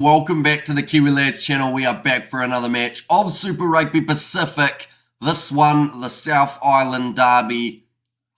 Welcome back to the Kiwi Lads channel. We are back for another match of Super Rugby Pacific. This one, the South Island Derby,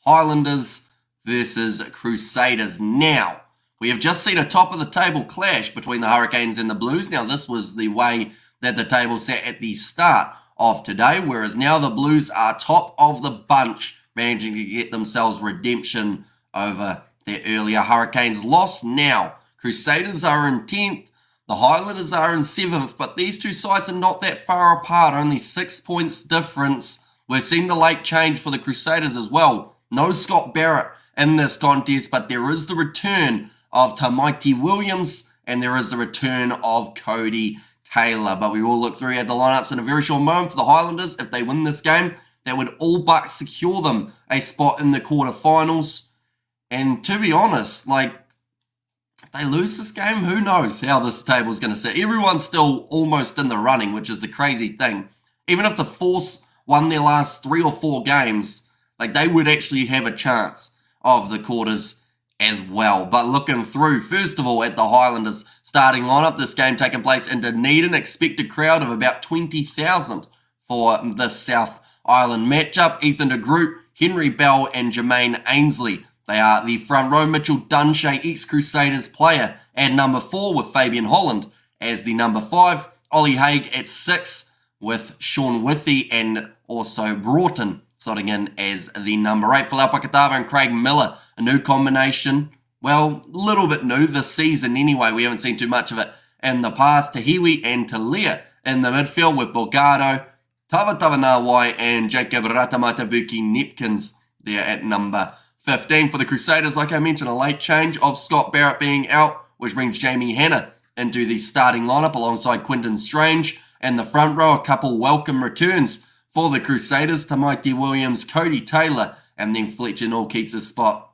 Highlanders versus Crusaders. Now, we have just seen a top of the table clash between the Hurricanes and the Blues. Now, this was the way that the table sat at the start of today, whereas now the Blues are top of the bunch, managing to get themselves redemption over their earlier Hurricanes loss. Now, Crusaders are in 10th. The Highlanders are in 7th, but these two sides are not that far apart, only 6 points difference. We're seeing the late change for the Crusaders as well. No Scott Barrett in this contest, but there is the return of Tamaiti Williams, and there is the return of Cody Taylor. But we will look through at the lineups in a very short moment for the Highlanders. If they win this game, that would all but secure them a spot in the quarterfinals. And to be honest, if they lose this game, who knows how this table is going to sit. Everyone's still almost in the running, which is the crazy thing. Even if the Force won their last 3 or 4 games, they would actually have a chance of the quarters as well. But looking through, first of all, at the Highlanders starting lineup, this game taking place in Dunedin, expected crowd of about 20,000 for this South Island matchup. Ethan de Groot, Henry Bell and Jermaine Ainsley. They are the front row. Mitchell Dunshay, ex-Crusaders player, at number 4 with Fabian Holland as the number 5. Ollie Haig at 6 with Sean Withy and also Broughton slotting in as the number 8. Falau Pakatava and Craig Miller, a new combination. Well, a little bit new this season anyway. We haven't seen too much of it in the past. Tahiwi and Talia in the midfield with Borgado, Tavatavanawai and Jacob Ratamatabuki Nepkins there at number 15 for the Crusaders. Like I mentioned, a late change of Scott Barrett being out, which brings Jamie Hanna into the starting lineup alongside Quinton Strange. And the front row, a couple welcome returns for the Crusaders. Tamaiti Williams, Cody Taylor, and then Fletcher Nall keeps his spot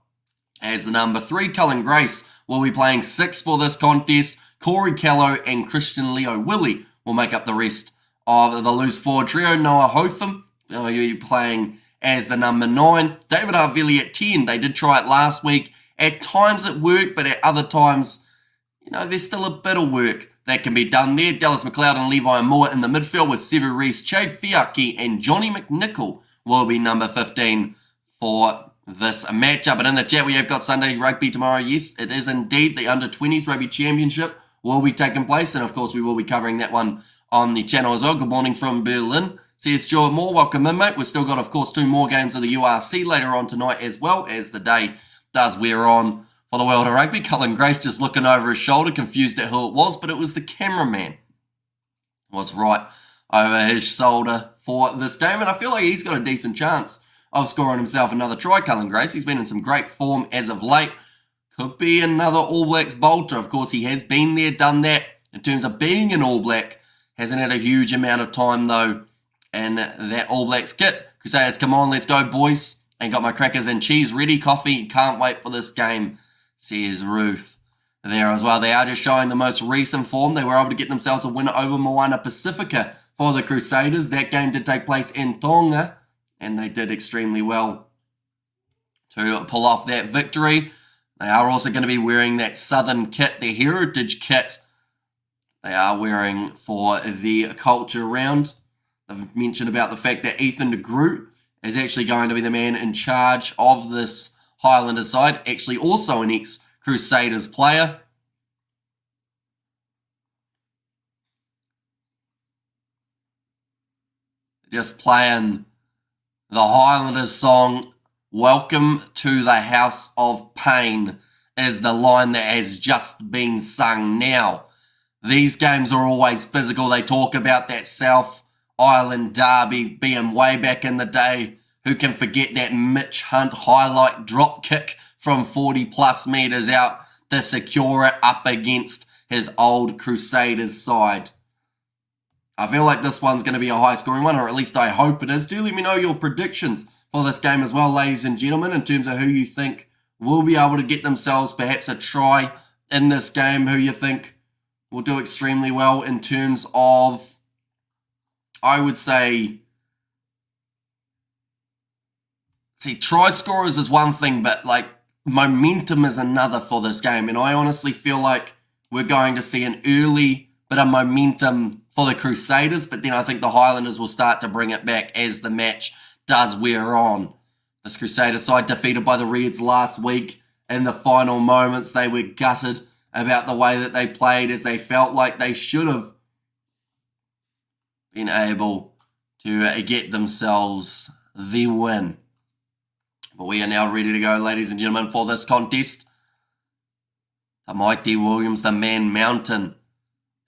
as the number 3. Cullen Grace will be playing 6 for this contest. Corey Callow and Christian Leo Willie will make up the rest of the loose forward trio. Noah Hotham will be playing as the number 9. David Arvili at 10. They did try it last week. At times it worked, but at other times, there's still a bit of work that can be done there. Dallas McLeod and Levi Moore in the midfield with Sevu Reece, Che Fiaki and Johnny McNichol will be number 15 for this matchup. And in the chat, we have got Sunday Rugby tomorrow. Yes, it is indeed. The Under-20s Rugby Championship will be taking place. And of course, we will be covering that one on the channel as well. Good morning from Berlin. CS Stuart Moore, welcome in, mate. We've still got, of course, 2 more games of the URC later on tonight as well as the day does wear on for the world of rugby. Cullen Grace just looking over his shoulder, confused at who it was, but it was the cameraman. Was right over his shoulder for this game, and I feel like he's got a decent chance of scoring himself another try, Cullen Grace. He's been in some great form as of late. Could be another All Blacks bolter. Of course, he has been there, done that. In terms of being an All Black, hasn't had a huge amount of time, though, and that All Blacks kit. Crusaders, come on, let's go, boys. And got my crackers and cheese ready. Coffee, can't wait for this game, says Ruth there as well. They are just showing the most recent form. They were able to get themselves a win over Moana Pacifica for the Crusaders. That game did take place in Tonga, and they did extremely well to pull off that victory. They are also going to be wearing that Southern kit, their heritage kit. They are wearing for the culture round. I've mentioned about the fact that Ethan de Groot is actually going to be the man in charge of this Highlanders side. Actually also an ex-Crusaders player. Just playing the Highlanders song, "Welcome to the House of Pain," is the line that has just been sung. Now, these games are always physical. They talk about that South Island Derby being way back in the day. Who can forget that Mitch Hunt highlight drop kick from 40 plus meters out to secure it up against his old Crusaders side? I feel like this one's going to be a high scoring one, or at least I hope it is. Do let me know your predictions for this game as well, ladies and gentlemen, in terms of who you think will be able to get themselves perhaps a try in this game, who you think will do extremely well in terms of, I would say, try scorers is one thing, but momentum is another for this game. And I honestly feel like we're going to see an early bit of momentum for the Crusaders, but then I think the Highlanders will start to bring it back as the match does wear on. This Crusader side defeated by the Reds last week. In the final moments, they were gutted about the way that they played, as they felt like they should have been able to get themselves the win. But we are now ready to go, ladies and gentlemen, for this contest. The mighty Williams, the Man Mountain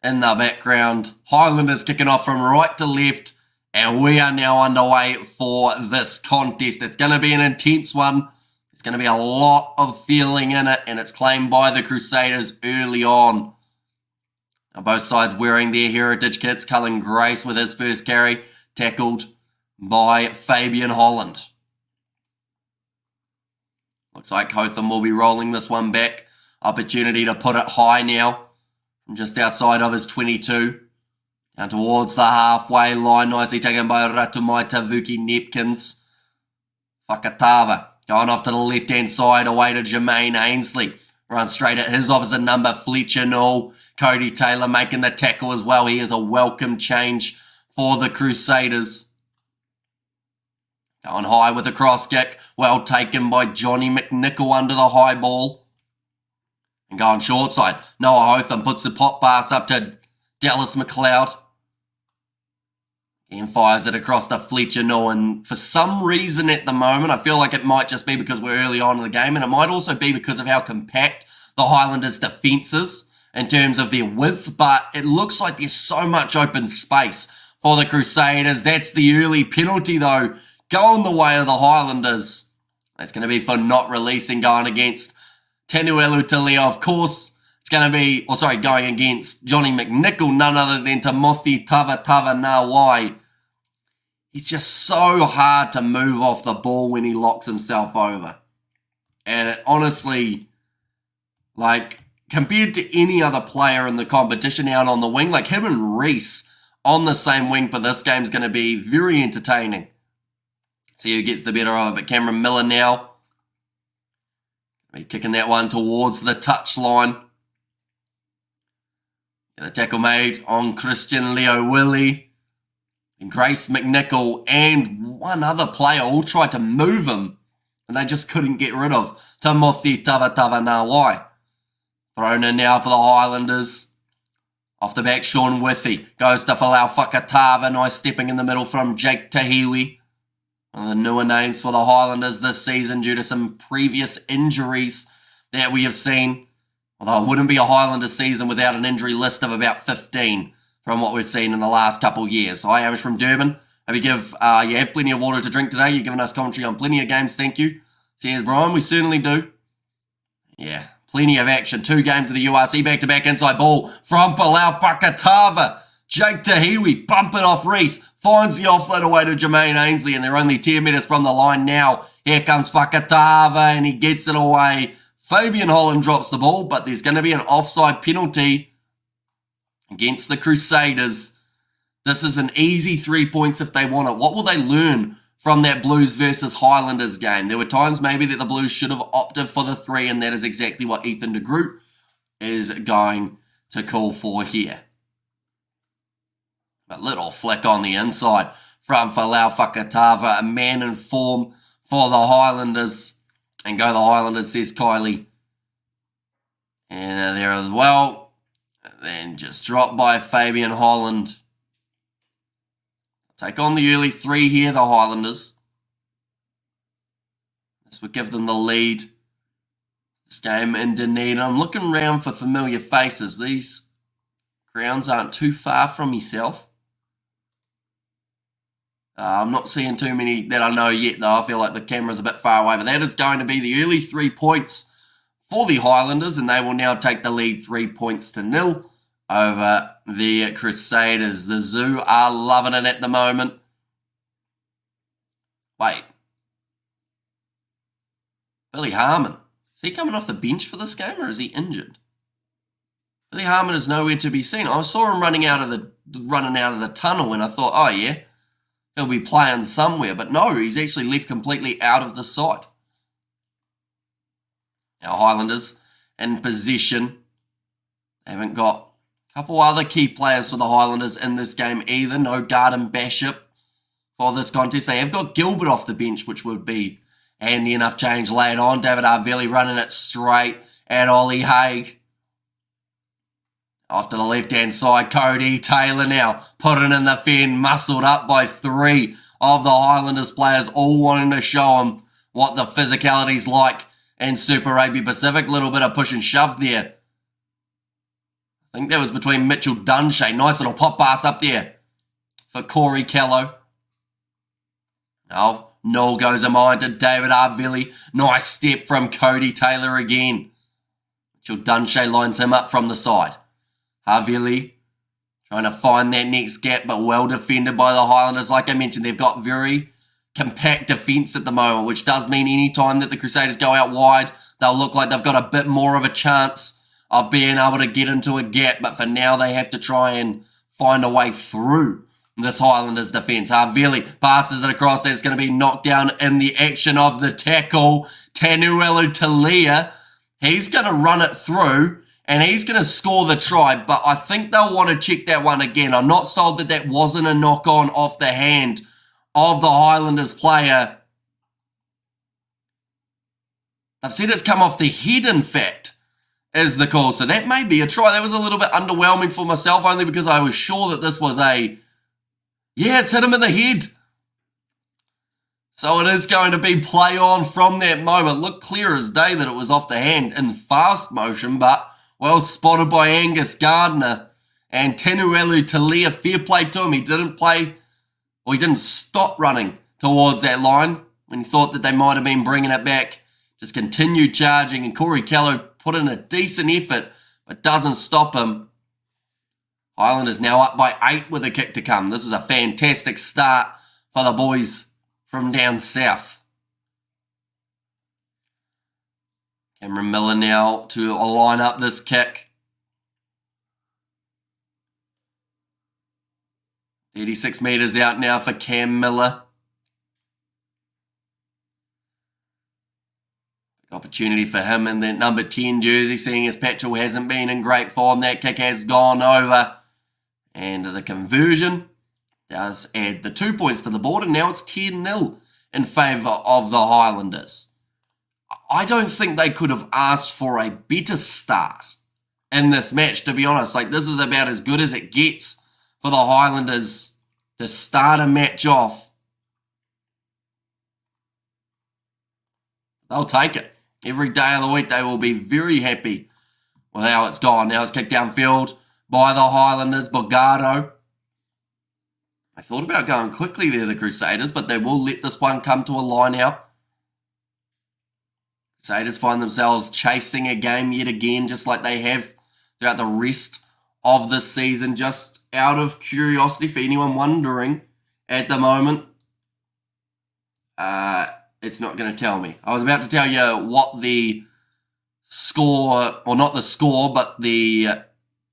in the background. Highlanders kicking off from right to left. And we are now underway for this contest. It's going to be an intense one. There's going to be a lot of feeling in it. And it's claimed by the Crusaders early on. Now both sides wearing their heritage kits. Cullen Grace with his first carry. Tackled by Fabian Holland. Looks like Hotham will be rolling this one back. Opportunity to put it high now. From just outside of his 22. Down towards the halfway line. Nicely taken by Ratumai Tavuki Nepkins. Fakatava going off to the left-hand side. Away to Jermaine Ainsley. Runs straight at his opposite number. Fletcher Null. Cody Taylor making the tackle as well. He is a welcome change for the Crusaders. Going high with a cross kick. Well taken by Johnny McNichol under the high ball. And going short side. Noah Hotham puts the pop pass up to Dallas McLeod. And fires it across to Fletcher Null. And for some reason at the moment, I feel like it might just be because we're early on in the game. And it might also be because of how compact the Highlanders' defence is in terms of their width. But it looks like there's so much open space for the Crusaders. That's the early penalty though. Going the way of the Highlanders. That's going to be for not releasing, going against Tanuelu Talia, of course. It's going to be, going against Johnny McNichol, none other than Timothy Nawai. He's just so hard to move off the ball when he locks himself over. And it honestly, like, compared to any other player in the competition out on the wing, like him and Reece on the same wing for this game is going to be very entertaining. See who gets the better of it. But Cameron Miller now. Kicking that one towards the touchline. The tackle made on Christian Leo Willie. And Grace McNichol and one other player all tried to move him. And they just couldn't get rid of Timothy Nawai. Thrown in now for the Highlanders. Off the back, Sean Withy. Goes to Falau Fakatava. Nice stepping in the middle from Jake Tahiwi. One of the newer names for the Highlanders this season due to some previous injuries that we have seen. Although it wouldn't be a Highlanders season without an injury list of about 15 from what we've seen in the last couple of years. So I am from Durban. Hope you have plenty of water to drink today. You're giving us commentary on plenty of games. Thank you. Says Brian, we certainly do. Yeah, plenty of action. 2 games of the URC back-to-back inside ball from Palau Pakatava. Jake Tahiwi bump it off Reece. Finds the offload away to Jermaine Ainsley, and they're only 10 metres from the line now. Here comes Fakatava, and he gets it away. Fabian Holland drops the ball, but there's going to be an offside penalty against the Crusaders. This is an easy 3 points if they want it. What will they learn from that Blues versus Highlanders game? There were times maybe that the Blues should have opted for the 3, and that is exactly what Ethan de Groot is going to call for here. A little flick on the inside from Falau Fakatava, a man in form for the Highlanders. And go the Highlanders, says Kylie. And there as well. Then just dropped by Fabian Holland. Take on the early 3 here, the Highlanders. This would give them the lead. This game in Dunedin. I'm looking around for familiar faces. These grounds aren't too far from myself. I'm not seeing too many that I know yet, though. I feel like the camera's a bit far away. But that is going to be the early 3 points for the Highlanders. And they will now take the lead 3 points to 0 over the Crusaders. The Zoo are loving it at the moment. Wait. Billy Harmon. Is he coming off the bench for this game, or is he injured? Billy Harmon is nowhere to be seen. I saw him running out of the tunnel, and I thought, oh yeah, he'll be playing somewhere. But no, he's actually left completely out of the sight. Now Highlanders in possession. They haven't got a couple other key players for the Highlanders in this game either. No Garden Bishop for this contest. They have got Gilbert off the bench, which would be handy enough change later on. David Arvelli running it straight at Ollie Haig. Off to the left-hand side, Cody Taylor now putting in the fin, muscled up by 3 of the Highlanders players, all wanting to show him what the physicality's like in Super Rugby Pacific. Little bit of push and shove there. I think that was between Mitchell Dunshay. Nice little pop pass up there for Corey Kello. Now, Noel goes a mind to David Arvelli. Nice step from Cody Taylor again. Mitchell Dunshay lines him up from the side. Arvelli trying to find that next gap, but well defended by the Highlanders. Like I mentioned, they've got very compact defence at the moment, which does mean any time that the Crusaders go out wide, they'll look like they've got a bit more of a chance of being able to get into a gap. But for now, they have to try and find a way through this Highlanders defence. Arvelli passes it across. It's going to be knocked down in the action of the tackle. Tanuelu Talia, he's going to run it through, and he's going to score the try, but I think they'll want to check that one again. I'm not sold that that wasn't a knock-on off the hand of the Highlanders player. They've said it's come off the head, in fact, is the call. So that may be a try. That was a little bit underwhelming for myself, only because I was sure that this was a... Yeah, it's hit him in the head. So it is going to be play on from that moment. Looked clear as day that it was off the hand in fast motion, but well spotted by Angus Gardner. And Tenuelu Talia, fair play to him. He didn't play, or he didn't stop running towards that line when he thought that they might have been bringing it back. Just continued charging, and Corey Kello put in a decent effort, but doesn't stop him. Highlanders now up by 8 with a kick to come. This is a fantastic start for the boys from down south. Cameron Miller now to line up this kick. 36 metres out now for Cam Miller. Big opportunity for him in that number 10 jersey, seeing as Patchell hasn't been in great form. That kick has gone over. And the conversion does add the 2 points to the board, and now it's 10-0 in favour of the Highlanders. I don't think they could have asked for a better start in this match, to be honest. Like, this is about as good as it gets for the Highlanders to start a match off. They'll take it. Every day of the week, they will be very happy with how it's gone. Now it's kicked downfield by the Highlanders. Bogado. I thought about going quickly there, the Crusaders, but they will let this one come to a line out. Crusaders find themselves chasing a game yet again, just like they have throughout the rest of this season. Just out of curiosity, for anyone wondering at the moment, it's not going to tell me. I was about to tell you what the score, or not the score, but the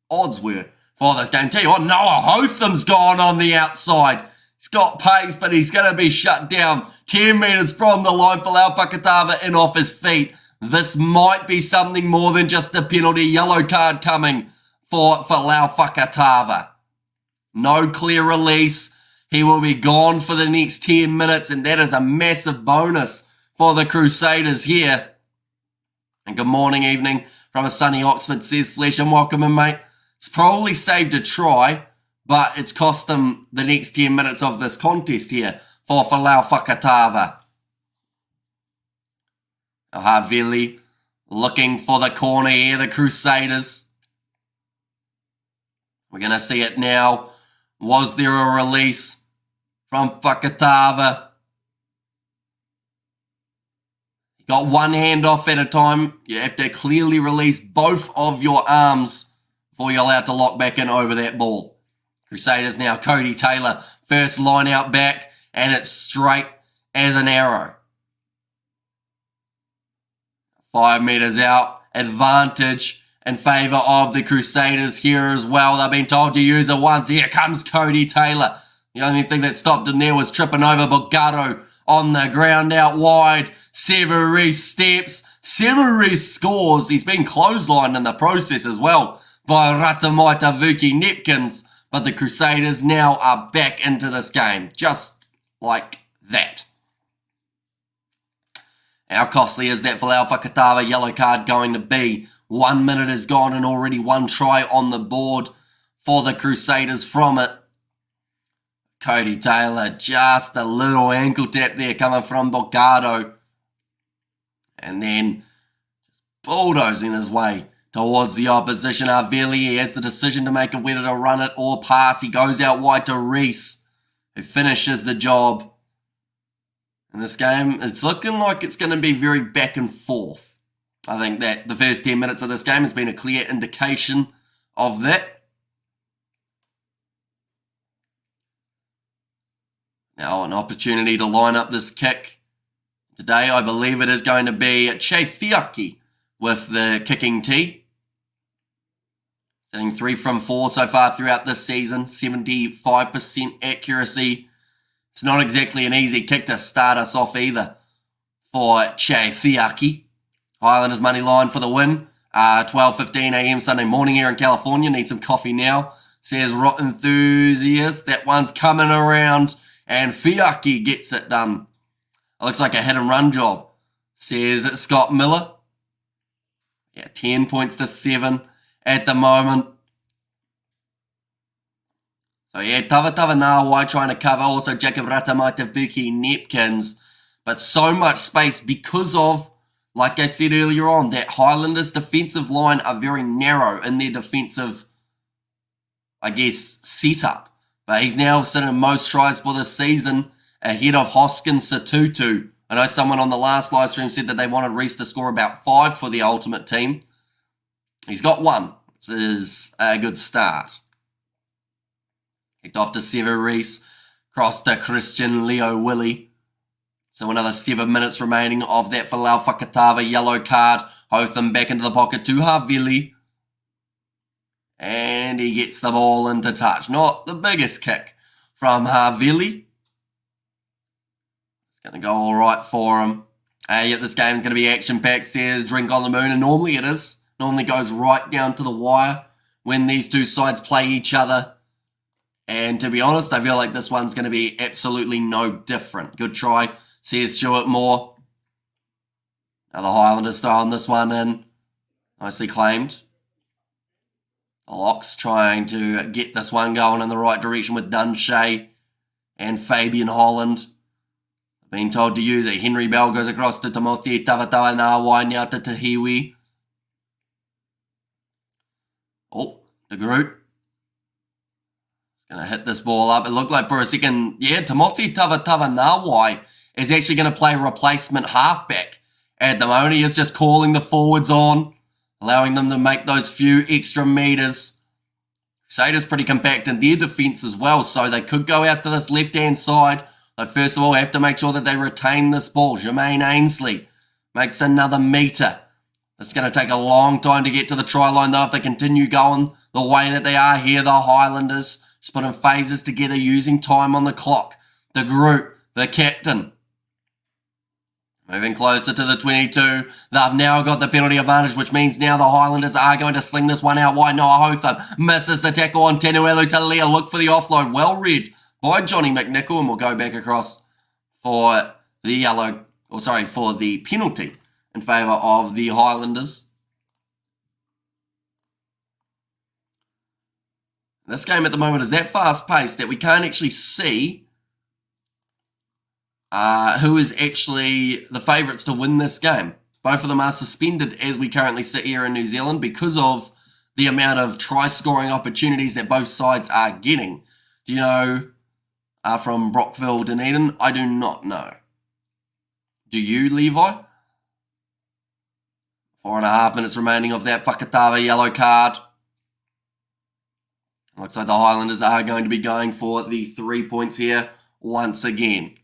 odds were for this game. Tell you what, Noah Hotham's gone on the outside. He's got pace, but he's going to be shut down 10 metres from the line. Palau Pakatava in off his feet. This might be something more than just a penalty. Yellow card coming for Palau Pakatava. No clear release. He will be gone for the next 10 minutes, and that is a massive bonus for the Crusaders here. And good morning, evening from a sunny Oxford, says Flesh, and welcome in, mate. It's probably saved a try, but it's cost them the next 10 minutes of this contest here for Palau Pakatava. Havili looking for the corner here, the Crusaders. We're going to see it now. Was there a release from Pakatava? You got one hand off at a time. You have to clearly release both of your arms before you're allowed to lock back in over that ball. Crusaders now, Cody Taylor, first line out back, and it's straight as an arrow. 5 metres out, advantage in favour of the Crusaders here as well. They've been told to use it once. Here comes Cody Taylor. The only thing that stopped him there was tripping over Bogado on the ground out wide. Reece steps. Reece scores. He's been clotheslined in the process as well by Ratamaita Vuki Nepkins. But the Crusaders now are back into this game, just like that. How costly is that Folau Fakatava yellow card going to be? 1 minute is gone and already one try on the board for the Crusaders from it. Cody Taylor, just a little ankle tap there coming from Bocado. And then bulldozing his way towards the opposition. Havili has the decision to make of whether to run it or pass. He goes out wide to Reece, who finishes the job. In this game, it's looking like it's going to be very back and forth. I think that the first 10 minutes of this game has been a clear indication of that. Now an opportunity to line up this kick. Today, I believe it is going to be Chefiaki with the kicking tee. Sitting 3 from 4 so far throughout this season. 75% accuracy. It's not exactly an easy kick to start us off either for Chefiaki. Highlanders money line for the win. 12:15 a.m. Sunday morning here in California. Need some coffee now. Says Rock Enthusiast. That one's coming around. And Fiaki gets it done. It looks like a hit and run job, says Scott Miller. Yeah, 10 points to 7 at the moment. So yeah, Tavatava Nawai trying to cover. Also Jacob Ratamaita Vuki Nepkins. But so much space because of, like I said earlier on, that Highlanders defensive line are very narrow in their defensive, I guess, setup. But he's now sitting in most tries for this season ahead of Hoskins Satutu. I know someone on the last live stream said that they wanted Reece to score about 5 for the ultimate team. He's got 1. This is a good start. Kicked off to Sever Reece. Cross to Christian Leo Willie. So another 7 minutes remaining of that Folau Fakatava yellow card. Hotham back into the pocket to Havili. And he gets the ball into touch. Not the biggest kick from Havili. It's going to go all right for him. Yet this game's going to be action-packed, says Drink on the Moon. And normally it is. Normally goes right down to the wire when these two sides play each other. And to be honest, I feel like this one's going to be absolutely no different. Good try, says Stuart Moore. Now the Highlanders throwing this one in. Nicely claimed. The Locks trying to get this one going in the right direction with Dunshay and Fabian Holland. Being told to use it. Henry Bell goes across to Timothy Tavatava Nawai, now to Tahiwi. Oh, the group. It's going to hit this ball up. It looked like for a second, yeah, Timothy Tavatava Nawai is actually going to play replacement halfback. At the moment, he is just calling the forwards on, allowing them to make those few extra meters. Crusaders pretty compact in their defence as well, so they could go out to this left-hand side. They first of all have to make sure that they retain this ball. Jermaine Ainsley makes another meter. It's going to take a long time to get to the try line, though, if they continue going the way that they are here, the Highlanders. Just putting phases together, using time on the clock. The group, the captain. Moving closer to the 22. They've now got the penalty advantage, which means now the Highlanders are going to sling this one out wide. Noah Hotham misses the tackle on Tenuelu Talia. Look for the offload. Well read by Johnny McNichol, and we'll go back across for the for the penalty in favour of the Highlanders. This game at the moment is that fast-paced that we can't actually see who is actually the favourites to win this game. Both of them are suspended as we currently sit here in New Zealand because of the amount of try-scoring opportunities that both sides are getting. Do you know from Brockville, Dunedin? I do not know. Do you, Levi? 4.5 minutes remaining of that Fakatava yellow card. Looks like the Highlanders are going to be going for the 3 points here once again.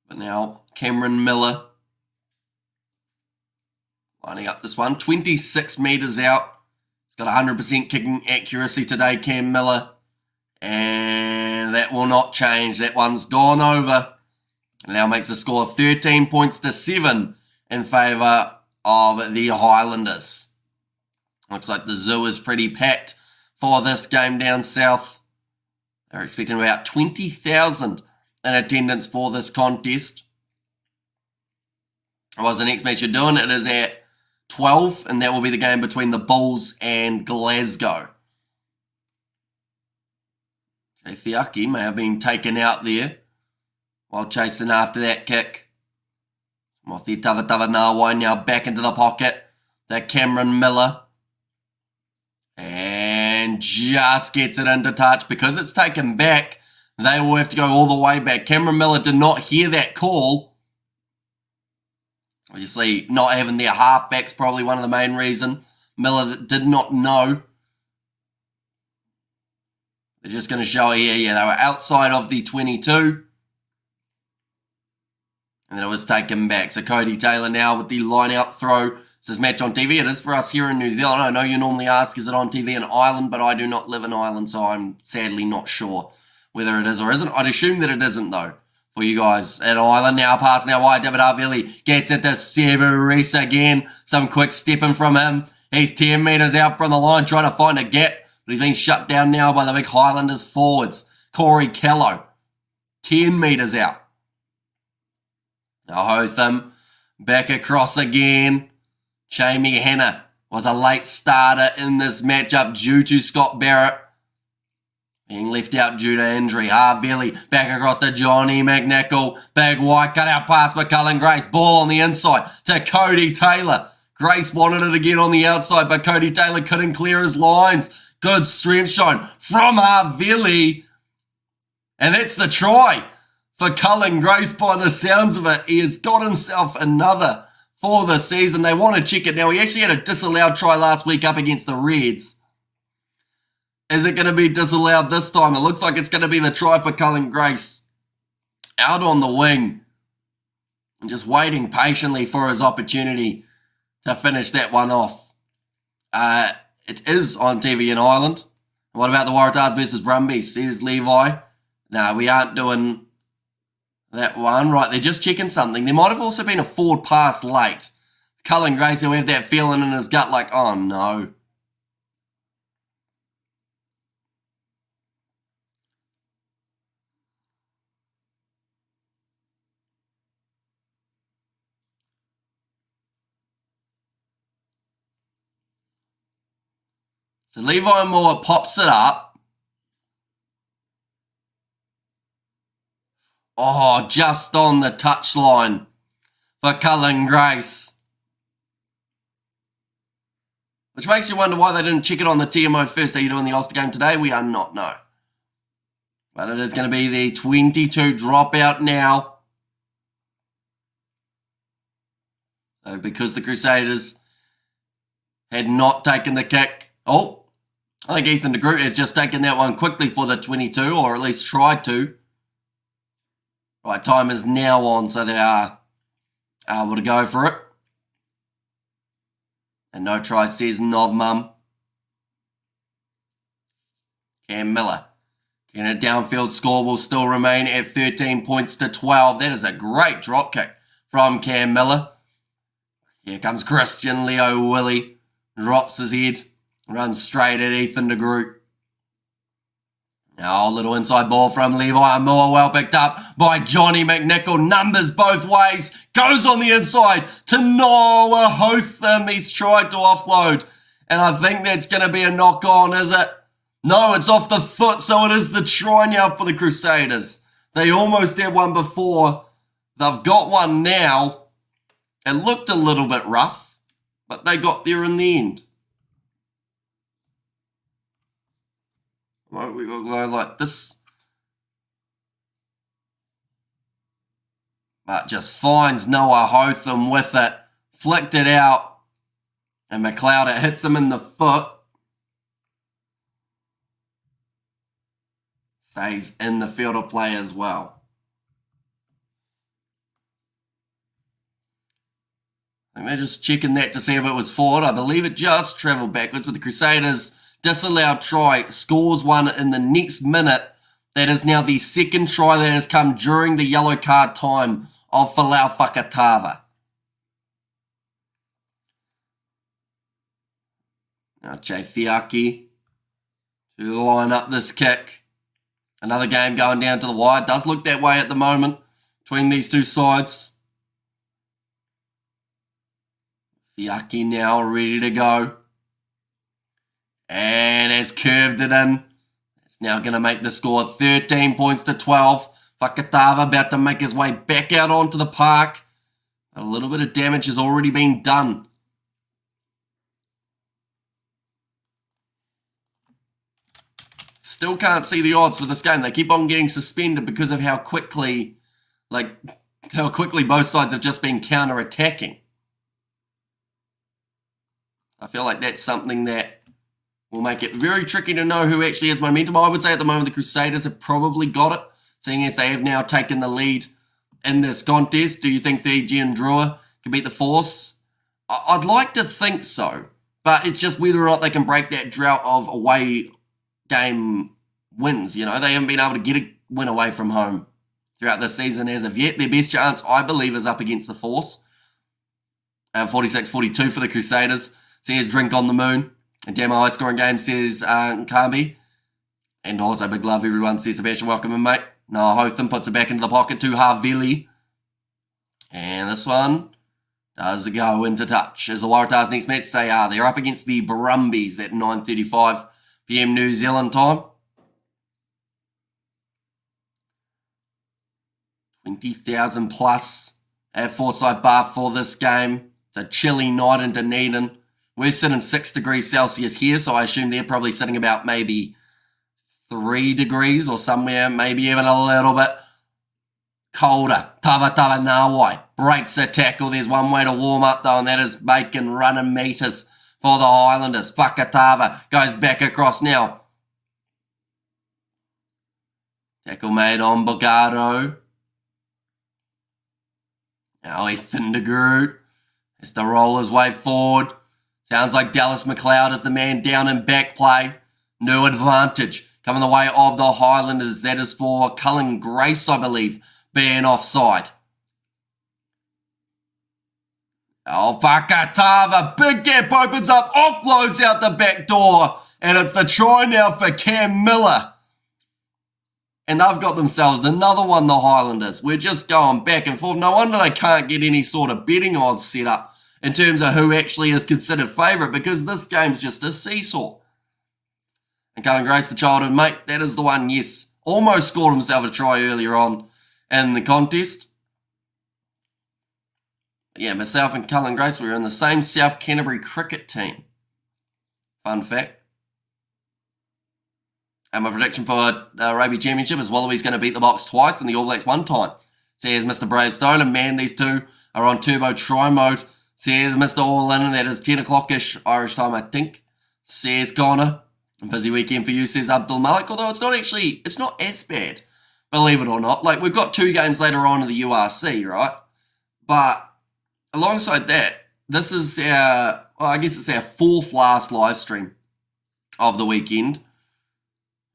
But now Cameron Miller lining up this one. 26 metres out. He's got 100% kicking accuracy today, Cam Miller. And that will not change. That one's gone over. And now makes the score 13 points to 7 in favour of the Highlanders. Looks like the zoo is pretty packed for this game down south. They're expecting about 20,000 in attendance for this contest. What's the next match you're doing? It is at 12, and that will be the game between the Bulls and Glasgow. Jay Fiaki may have been taken out there while chasing after that kick. Mothi Tavatava now back into the pocket to Cameron Miller. And just gets it into touch. Because it's taken back, they will have to go all the way back. Cameron Miller did not hear that call. Obviously, not having their halfbacks probably one of the main reasons. Miller did not know. They're just going to show here, yeah, they were outside of the 22. And then it was taken back. So Cody Taylor now with the line-out throw. This match on TV. It is for us here in New Zealand. I know you normally ask, is it on TV in Ireland? But I do not live in Ireland, so I'm sadly not sure whether it is or isn't. I'd assume that it isn't, though, for you guys in Ireland. Now pass now wide. David Arvili gets it to Super Reece again. Some quick stepping from him. He's 10 metres out from the line trying to find a gap. But he's been shut down now by the big Highlanders forwards. Corey Kello, 10 metres out. Now Hotham back across again. Jamie Hanna was a late starter in this matchup due to Scott Barrett being left out due to injury. Harvey back across to Johnny McNichol. Big wide cutout pass for Cullen Grace. Ball on the inside to Cody Taylor. Grace wanted it again on the outside, but Cody Taylor couldn't clear his lines. Good strength shown from Harvey. And that's the try for Cullen Grace by the sounds of it. He has got himself another for the season. They want to check it now. He actually had a disallowed try last week up against the Reds. Is it going to be disallowed this time? It looks like it's going to be the try for Cullen Grace. Out on the wing. And just waiting patiently for his opportunity to finish that one off. It is on TV in Ireland. What about the Waratahs versus Brumbies? Says Levi. No, we aren't doing that one. Right, they're just checking something. There might have also been a forward pass late. Cullen Grace will have that feeling in his gut like, oh no. So Levi Moore pops it up. Oh, just on the touchline for Cullen Grace. Which makes you wonder why they didn't check it on the TMO first. Are you doing the Ulster game today? We are not, no. But it is going to be the 22 dropout now. So because the Crusaders had not taken the kick. Oh, I think Ethan de Groot has just taken that one quickly for the 22, or at least tried to. Right, time is now on, so they are able to go for it. And no try, says Novmum. Cam Miller. And a downfield score will still remain at 13 points to 12. That is a great drop kick from Cam Miller. Here comes Christian Leo Willie. Drops his head. Runs straight at Ethan de Groot. Now, a little inside ball from Levi Moore, well picked up by Johnny McNichol. Numbers both ways. Goes on the inside to Noah Hotham. He's tried to offload. And I think that's going to be a knock on, is it? No, it's off the foot, so it is the try now for the Crusaders. They almost had one before. They've got one now. It looked a little bit rough, but they got there in the end. Right, we got going like this. But just finds Noah Hotham with it. Flicked it out. And McLeod, it hits him in the foot. Stays in the field of play as well. I'm just checking that to see if it was forward. I believe it just travelled backwards, but the Crusaders disallowed try, scores one in the next minute. That is now the second try that has come during the yellow card time of Folau Fakatava. Now Jay Fiaki to line up this kick. Another game going down to the wire. Does look that way at the moment between these two sides. Fiaki now ready to go. And has curved it in. It's now going to make the score 13 points to 12. Fakatava about to make his way back out onto the park. A little bit of damage has already been done. Still can't see the odds for this game. They keep on getting suspended because of how quickly both sides have just been counter-attacking. I feel like that's something that will make it very tricky to know who actually has momentum. I would say at the moment the Crusaders have probably got it, seeing as they have now taken the lead in this contest. Do you think Fiji and Drua can beat the Force? I'd like to think so, but it's just whether or not they can break that drought of away game wins. You know, they haven't been able to get a win away from home throughout this season as of yet. Their best chance, I believe, is up against the Force. 46-42 for the Crusaders. Says Drink on the Moon. And damn high scoring game, says Nkambi. And also big love everyone, says Sebastian. Welcome in, mate. Noah Hotham puts it back into the pocket to Havili. And this one does go into touch. As the Waratahs next match they are. They're up against the Brumbies at 9:35 PM New Zealand time. 20,000 plus at Forsyth Barr for this game. It's a chilly night in Dunedin. We're sitting 6 degrees Celsius here, so I assume they're probably sitting about maybe 3 degrees or somewhere, maybe even a little bit colder. Tava Nawai breaks a tackle. There's one way to warm up though, and that is making running meters for the Highlanders. Fakatava goes back across now. Tackle made on Bogado. Now Ethan de Groot has to roll his way forward. Sounds like Dallas McLeod is the man down in back play. New advantage coming the way of the Highlanders. That is for Cullen Grace, I believe, being offside. Oh, Fakatava. Big gap opens up, offloads out the back door. And it's the try now for Cam Miller. And they've got themselves another one, the Highlanders. We're just going back and forth. No wonder they can't get any sort of betting odds set up in terms of who actually is considered favourite, because this game's just a seesaw. And Cullen Grace, the childhood mate, that is the one, yes. Almost scored himself a try earlier on in the contest. But yeah, myself and Cullen Grace, we were in the same South Canterbury cricket team. Fun fact. And my prediction for the Rugby Championship is Wallabies going to beat the Box twice and the All Blacks one time. Says Mr. Bravestone, and man, these two are on turbo try mode. Says Mr. All In, that is 10 o'clock-ish Irish time, I think. Says Connor, a busy weekend for you, says Abdul Malik, although it's not as bad, believe it or not. Like, we've got 2 games later on in the URC, right? But alongside that, this is our, well, I guess it's our 4th last live stream of the weekend.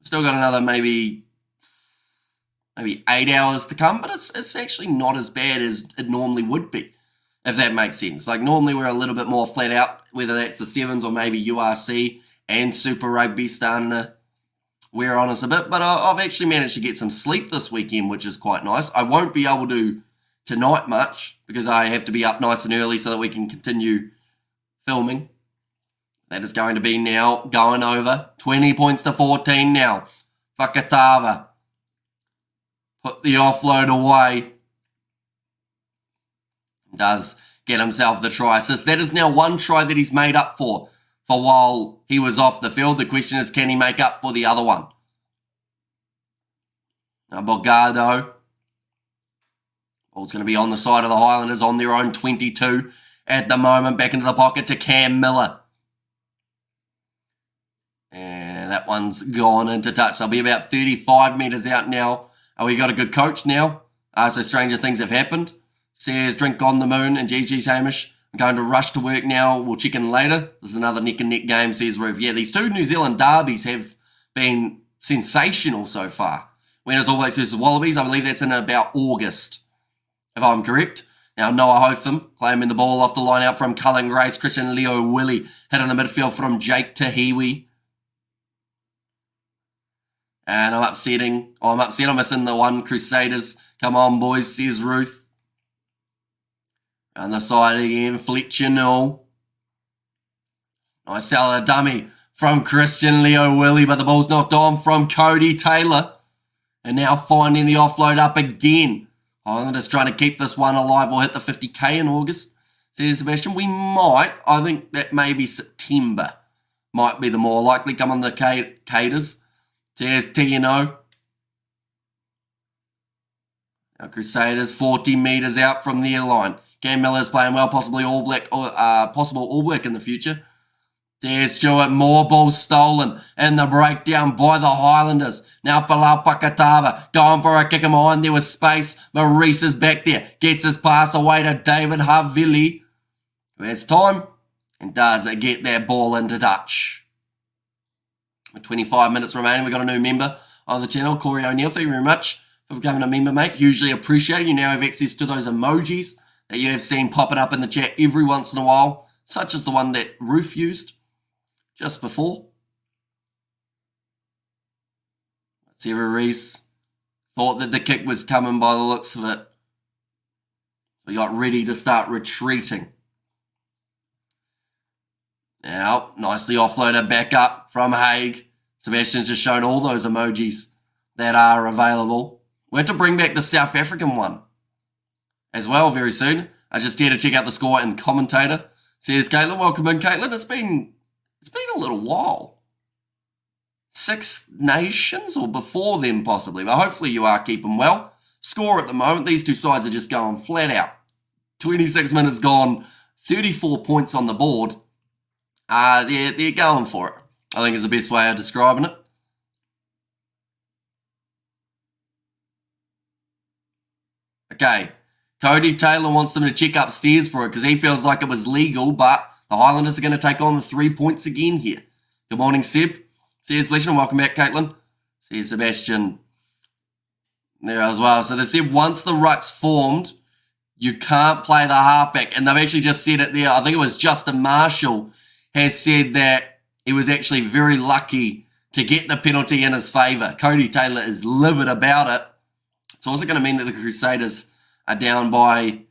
Still got another maybe 8 hours to come, but it's actually not as bad as it normally would be, if that makes sense. Like, normally we're a little bit more flat out, whether that's the 7s or maybe URC and Super Rugby starting to wear on us a bit. But I've actually managed to get some sleep this weekend, which is quite nice. I won't be able to tonight much because I have to be up nice and early so that we can continue filming. That is going to be now going over. 20 points to 14 now. Fakatava. Put the offload away. Does get himself the try assist. That is now 1 try that he's made up for while he was off the field. The question is, can he make up for the other one? Now Bogado. Ball's going to be on the side of the Highlanders on their own 22 at the moment. Back into the pocket to Cam Miller. And that one's gone into touch. They'll be about 35 metres out now. We got a good coach now. So stranger things have happened. Says Drink on the Moon and GG's Hamish. I'm going to rush to work now. We'll check in later. This is another neck and neck game, says Ruth. Yeah, these two New Zealand derbies have been sensational so far. Winners All Blacks versus Wallabies, I believe that's in about August, if I'm correct. Now, Noah Hotham claiming the ball off the line out from Cullen Grace. Christian Leo Willie hit in the midfield from Jake Tahiwi. And I'm upset. I'm missing the one Crusaders. Come on, boys, says Ruth. On the side again, Fletcher Null. Nice salad dummy from Christian Leo Willie, but the ball's knocked on from Cody Taylor. And now finding the offload up again. Highlanders trying to keep this one alive. We'll hit the 50k in August, says Sebastian. We might. I think that maybe September might be the more likely. Come on the Caders. Says TNO. Now Crusaders 40 metres out from the line. Cam Miller's playing well, possibly All Black, or possible All Black in the future. There's Stuart, more balls stolen, and the breakdown by the Highlanders. Now Falau Pakatava going for a kick in behind. There was space, but Reece is back there. Gets his pass away to David Havili, who has time and does get that ball into touch. With 25 minutes remaining, we've got a new member on the channel, Corey O'Neill. Thank you very much for becoming a member, mate. Hugely appreciate it. You now have access to those emojis that you have seen popping up in the chat every once in a while, such as the one that Roof used just before. Sarah Reece thought that the kick was coming by the looks of it. We got ready to start retreating. Now, nicely offloaded back up from Haig. Sebastian's just shown all those emojis that are available. We have to bring back the South African one as well very soon. I just here to check out the score and commentator. Says Caitlin, welcome in, Caitlin. It's been a little while. 6 Nations or before them possibly, but hopefully you are keeping well. Score at the moment, these two sides are just going flat out. 26 minutes gone, 34 points on the board. They're going for it, I think is the best way of describing it. Okay, Cody Taylor wants them to check upstairs for it because he feels like it was legal, but the Highlanders are going to take on the 3 points again here. Good morning, Seb. Says Fletcher, and welcome back, Caitlin. Says Sebastian there as well. So they said once the ruck's formed, you can't play the halfback. And they've actually just said it there. I think it was Justin Marshall has said that he was actually very lucky to get the penalty in his favour. Cody Taylor is livid about it. It's also going to mean that the Crusaders are down by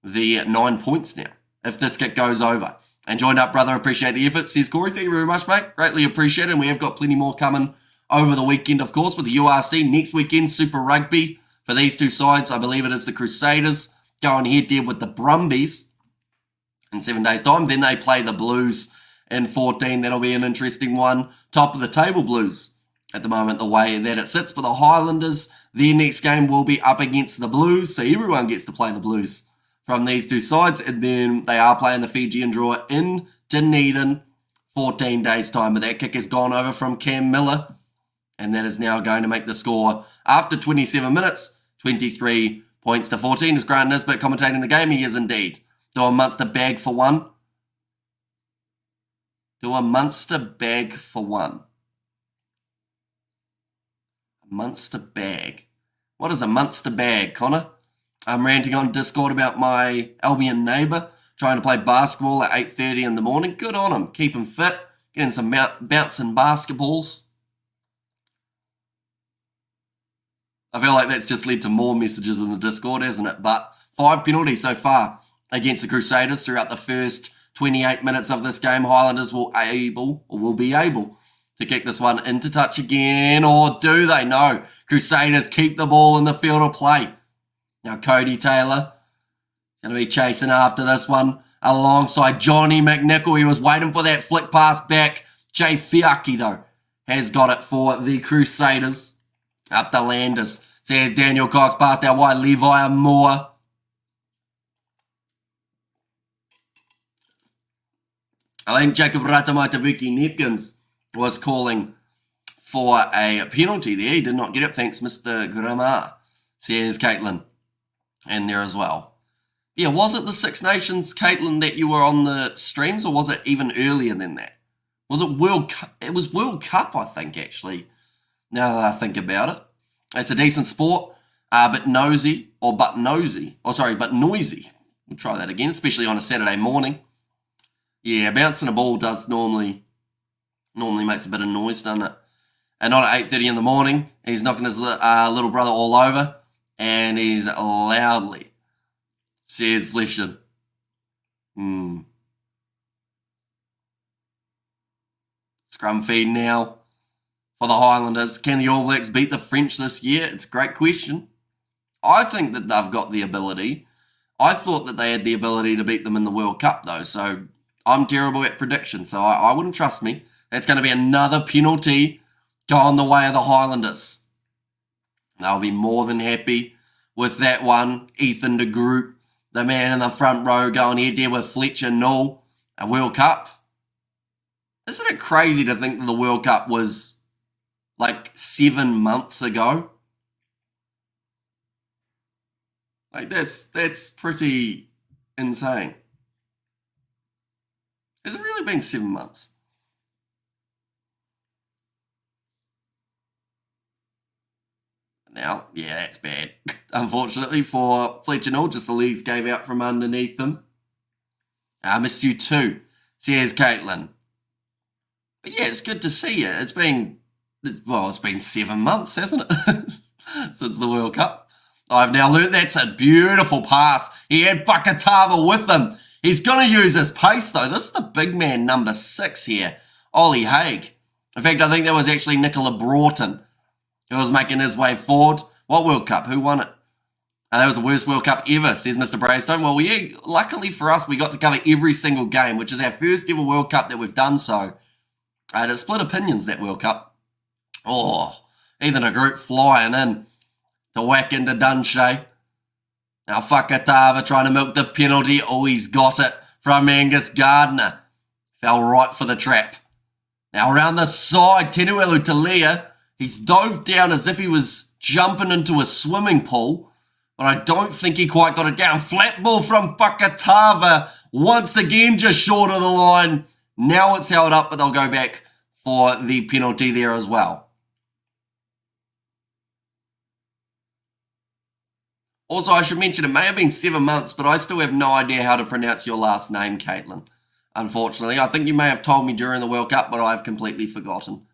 the 9 points now, if this kick goes over. And joined up, brother. Appreciate the effort. Says Corey, thank you very much, mate. Greatly appreciated. And we have got plenty more coming over the weekend, of course, with the URC. Next weekend, Super Rugby. For these two sides, I believe it is the Crusaders going head-to-head with the Brumbies in 7 days' time. Then they play the Blues in 14. That'll be an interesting one. Top of the table Blues at the moment, the way that it sits. For the Highlanders, their next game will be up against the Blues. So everyone gets to play the Blues from these two sides, and then they are playing the Fijian draw in Dunedin 14 days' time. But that kick has gone over from Cam Miller, and that is now going to make the score after 27 minutes, 23 points to 14. Is Grant Nisbet commentating the game? He is indeed. Do a Munster bag for one. Do a Munster bag for one. A Munster bag. What is a Munster bag, Connor? I'm ranting on Discord about my Albion neighbour trying to play basketball at 8:30 in the morning. Good on him. Keep him fit. Getting some bouncing basketballs. I feel like that's just led to more messages in the Discord, hasn't it? But 5 penalties so far against the Crusaders throughout the first 28 minutes of this game. Highlanders will be able to kick this one into touch again. Or do they? No. Crusaders keep the ball in the field of play. Now Cody Taylor going to be chasing after this one alongside Johnny McNichol. He was waiting for that flick pass back. Jay Fiaki, though, has got it for the Crusaders. Up the Landers. Says Daniel Cox passed out wide. Levi Moore. I think Jacob Ratamatavuki Nepkins was calling for a penalty there. He did not get it. Thanks, Mr. Gramar, says Caitlin. And there as well. Yeah, was it the Six Nations, Caitlin, that you were on the streams, or was it even earlier than that? Was it World Cup? It was World Cup, I think, actually, now that I think about it. It's a decent sport, but noisy. But noisy. We'll try that again, especially on a Saturday morning. Yeah, bouncing a ball does normally makes a bit of noise, doesn't it? And not at 8:30 in the morning, he's knocking his little brother all over, and he's loudly says Fleshin. Scrum feed now for the Highlanders. Can the All Blacks beat the French this year? It's a great question. I think that they've got the ability. I thought that they had the ability to beat them in the World Cup, though, so I'm terrible at predictions, so I wouldn't trust me. That's going to be another penalty going the way of the Highlanders. They'll be more than happy with that one. Ethan de Groot, the man in the front row, going head-to-head with Fletcher Null. A World Cup. Isn't it crazy to think that the World Cup was like 7 months ago? Like, that's pretty insane. Has it really been 7 months? Now, yeah, that's bad. Unfortunately for Fletcher Null, just the legs gave out from underneath them. I missed you too, says Caitlin. But yeah, it's good to see you. It's been 7 months, hasn't it? Since the World Cup. I've now learned that's a beautiful pass. He had Fakatava with him. He's going to use his pace, though. This is the big man, number 6 here, Ollie Haig. In fact, I think that was actually Nicola Broughton who was making his way forward. What World Cup? Who won it? That was the worst World Cup ever, says Mr. Braystone. Well, luckily for us, we got to cover every single game, which is our first ever World Cup that we've done so. And it split opinions, that World Cup. Oh, Ethan de Groot flying in to whack into Dunshay. Now Fakatava trying to milk the penalty. Oh, he's got it from Angus Gardner. Fell right for the trap. Now around the side, Tenuelu Talia. He's dove down as if he was jumping into a swimming pool. But I don't think he quite got it down. Flat ball from Fakatava. Once again, just short of the line. Now it's held up, but they'll go back for the penalty there as well. Also, I should mention, it may have been 7 months, but I still have no idea how to pronounce your last name, Caitlin. Unfortunately, I think you may have told me during the World Cup, but I've completely forgotten.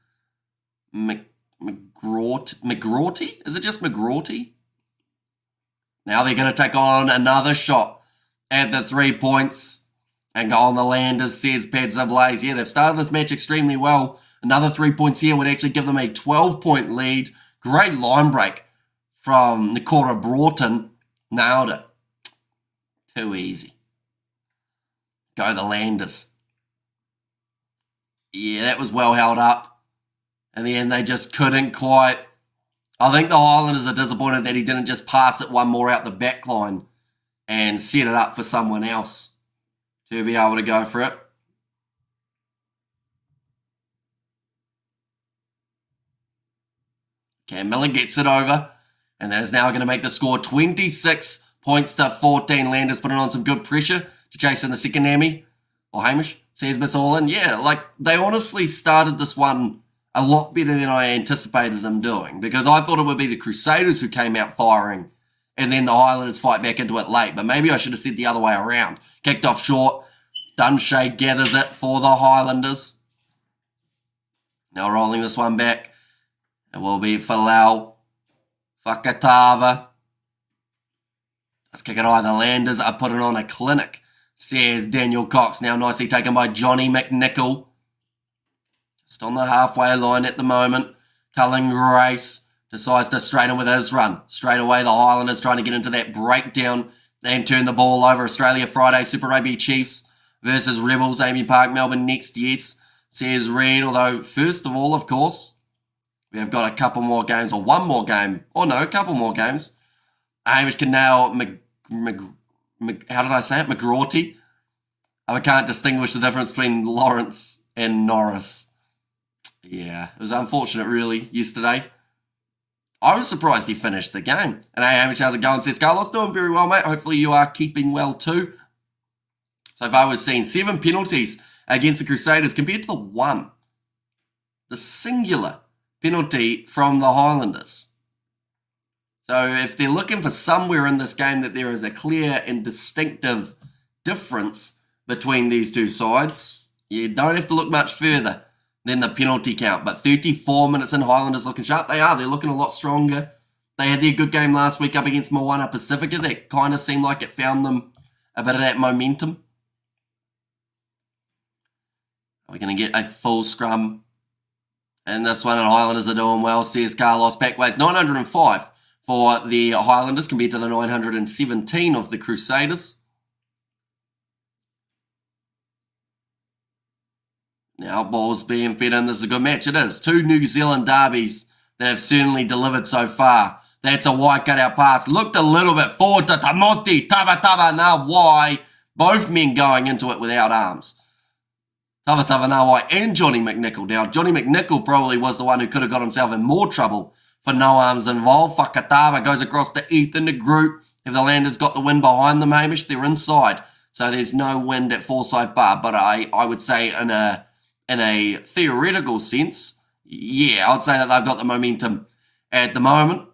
McGrorty? Is it just McGrorty? Now they're going to take on another shot at the 3 points and go on the Landers, says Pads Ablaze. Yeah, they've started this match extremely well. Another 3 points here would actually give them a 12-point lead. Great line break from Nicola Broughton. Nailed it. Too easy. Go the Landers. Yeah, that was well held up. In the end, they just couldn't quite. I think the Highlanders are disappointed that he didn't just pass it one more out the back line and set it up for someone else to be able to go for it. Cam Miller gets it over, and that is now going to make the score 26 points to 14. Landers putting on some good pressure to chase in the second hammy. Or Hamish says Miss Allin. Yeah, like they honestly started this one a lot better than I anticipated them doing, because I thought it would be the Crusaders who came out firing and then the Highlanders fight back into it late. But maybe I should have said the other way around. Kicked off short. Dunshay gathers it for the Highlanders. Now rolling this one back. It will be Falau. Fakatava. Let's kick it high. The Landers are putting on a clinic, says Daniel Cox. Now nicely taken by Johnny McNichol. Just on the halfway line at the moment. Cullen Grace decides to straighten with his run. Straight away, the Highlanders trying to get into that breakdown and turn the ball over. Australia Friday, Super Rugby Chiefs versus Rebels. Amy Park, Melbourne next, yes, says Reed. Although, first of all, of course, we have got a couple more games, or one more game. Oh no, a couple more games. Hamish can now, how did I say it? McGrorty. I can't distinguish the difference between Lawrence and Norris. Yeah, it was unfortunate, really, yesterday. I was surprised he finished the game. And hey, Hamish, how's it going? Says Carlos, doing very well, mate. Hopefully you are keeping well too. So far we've seen 7 penalties against the Crusaders compared to the 1. The singular penalty from the Highlanders. So if they're looking for somewhere in this game that there is a clear and distinctive difference between these two sides, you don't have to look much further than the penalty count. But 34 minutes in, Highlanders looking sharp. They are. They're looking a lot stronger. They had their good game last week up against Moana Pacifica. That kind of seemed like it found them a bit of that momentum. We're going to get a full scrum. And this one, and Highlanders are doing well, says Carlos. Backways 905 for the Highlanders compared to the 917 of the Crusaders. Now, ball's being fed in. This is a good match. It is. 2 New Zealand derbies that have certainly delivered so far. That's a wide cutout pass. Looked a little bit forward to Timothy Tavatavanawai. Both men going into it without arms. Tavatavanawai and Johnny McNichol. Now, Johnny McNichol probably was the one who could have got himself in more trouble for no arms involved. Fakatava goes across to Ethan, the group. If the Landers got the wind behind them, Hamish, they're inside. So there's no wind at Forsyth Barr. But I would say in a theoretical sense, yeah, I would say that they've got the momentum at the moment.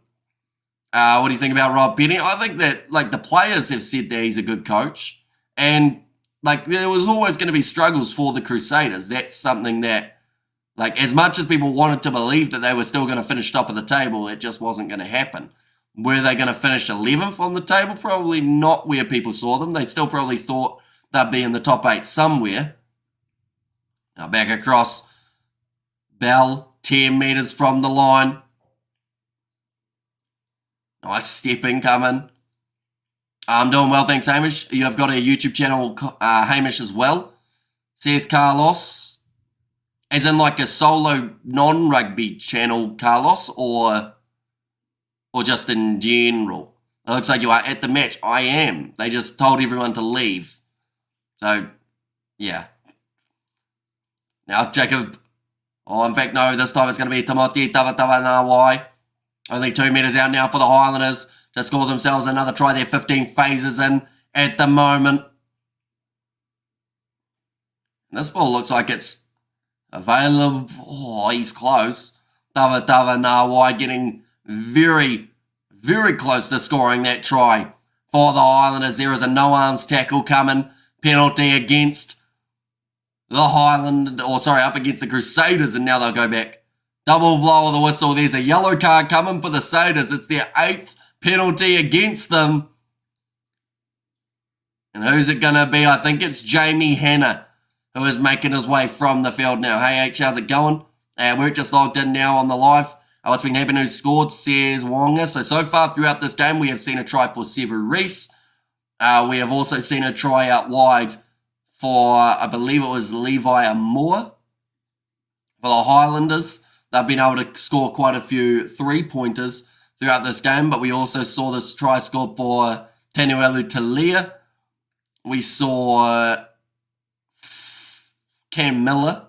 What do you think about Rob Penny? I think that, like, the players have said that he's a good coach. And, like, there was always going to be struggles for the Crusaders. That's something that, like, as much as people wanted to believe that they were still going to finish top of the table, it just wasn't going to happen. Were they going to finish 11th on the table? Probably not where people saw them. They still probably thought they'd be in the top 8 somewhere. Now back across. Bell, 10 metres from the line. Nice stepping coming. I'm doing well, thanks, Hamish. You have got a YouTube channel, Hamish, as well. Says Carlos. As in like a solo non-rugby channel, Carlos, or just in general? It looks like you are at the match. I am. They just told everyone to leave. So, yeah. Now, Jacob. Oh, in fact, no, this time it's going to be Timothy Tavatavanawai. Only 2 metres out now for the Highlanders to score themselves another try. They're 15 phases in at the moment. And this ball looks like it's available. Oh, he's close. Tavatavanawai getting very, very close to scoring that try for the Highlanders. There is a no-arms tackle coming. Penalty against the up against the Crusaders, and now they'll go back. Double blow of the whistle. There's a yellow card coming for the Crusaders. It's their 8th penalty against them. And who's it going to be? I think it's Jamie Hanna, who is making his way from the field now. Hey, H, how's it going? We're just logged in now on the live. What's been happening? Who scored? Says Wonga. So far throughout this game, we have seen a try for Reece. We have also seen a try out wide for, I believe it was Levi Amor for the Highlanders. They've been able to score quite a few 3-pointers throughout this game, but we also saw this try scored for Tanuelu Talia. We saw Cam Miller.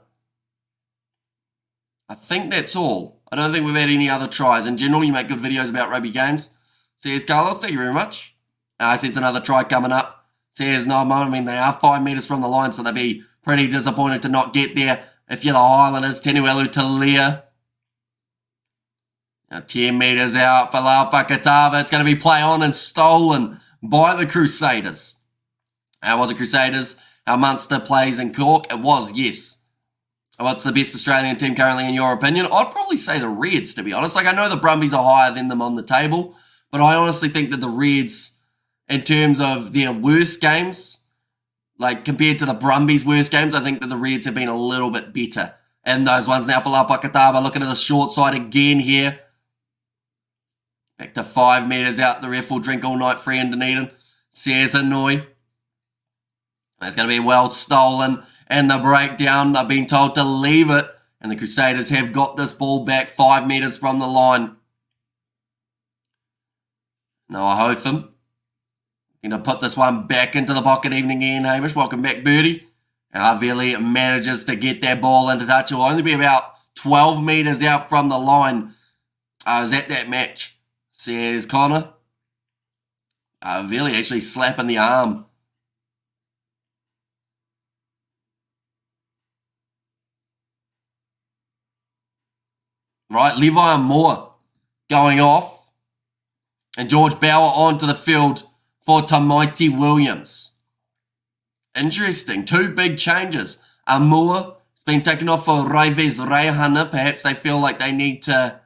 I think that's all. I don't think we've had any other tries. In general, you make good videos about rugby games. Says Carlos, thank you very much. I see it's another try coming up. Says no, I mean, they are 5 metres from the line, so they'd be pretty disappointed to not get there if you're the Highlanders. Tanuelu Talia. Now 10 metres out for Fakatava. It's going to be play on and stolen by the Crusaders. Was it Crusaders? Our Munster plays in Cork. It was, yes. What's the best Australian team currently in your opinion? I'd probably say the Reds, to be honest. Like, I know the Brumbies are higher than them on the table, but I honestly think that the Reds, in terms of their worst games, like compared to the Brumbies' worst games, I think that the Reds have been a little bit better in those ones. Now for Lapakatava, looking at the short side again here. Back to 5 metres out. The ref will drink all night free in Dunedin. Says Hanoi. That's going to be well stolen. And the breakdown, they've been told to leave it. And the Crusaders have got this ball back 5 metres from the line. Noah Hotham. Going to put this one back into the pocket. Evening, Ian Hamish. Welcome back, Birdie. And Havili manages to get that ball into touch. It will only be about 12 metres out from the line. I was at that match, says Connor. Really actually slapping the arm. Right, Levi and Moore going off. And George Bauer onto the field for Tamaiti Williams. Interesting. Two big changes. Moore has been taken off for Raives Reihana. Perhaps they feel like they need to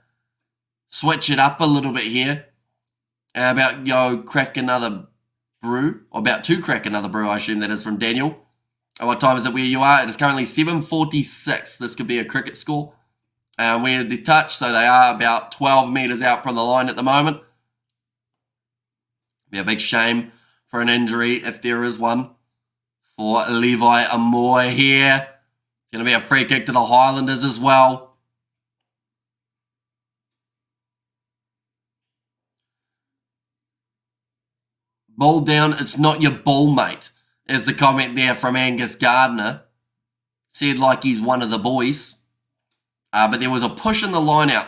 switch it up a little bit here. Crack another brew. Or about to crack another brew, I assume that is from Daniel. And what time is it where you are? It is currently 7:46. This could be a cricket score. We're at the touch, so they are about 12 metres out from the line at the moment. Be a big shame for an injury if there is one for Levi Amoy here. It's going to be a free kick to the Highlanders as well. Ball down, it's not your ball, mate, is the comment there from Angus Gardner. Said like he's one of the boys. But there was a push in the line out,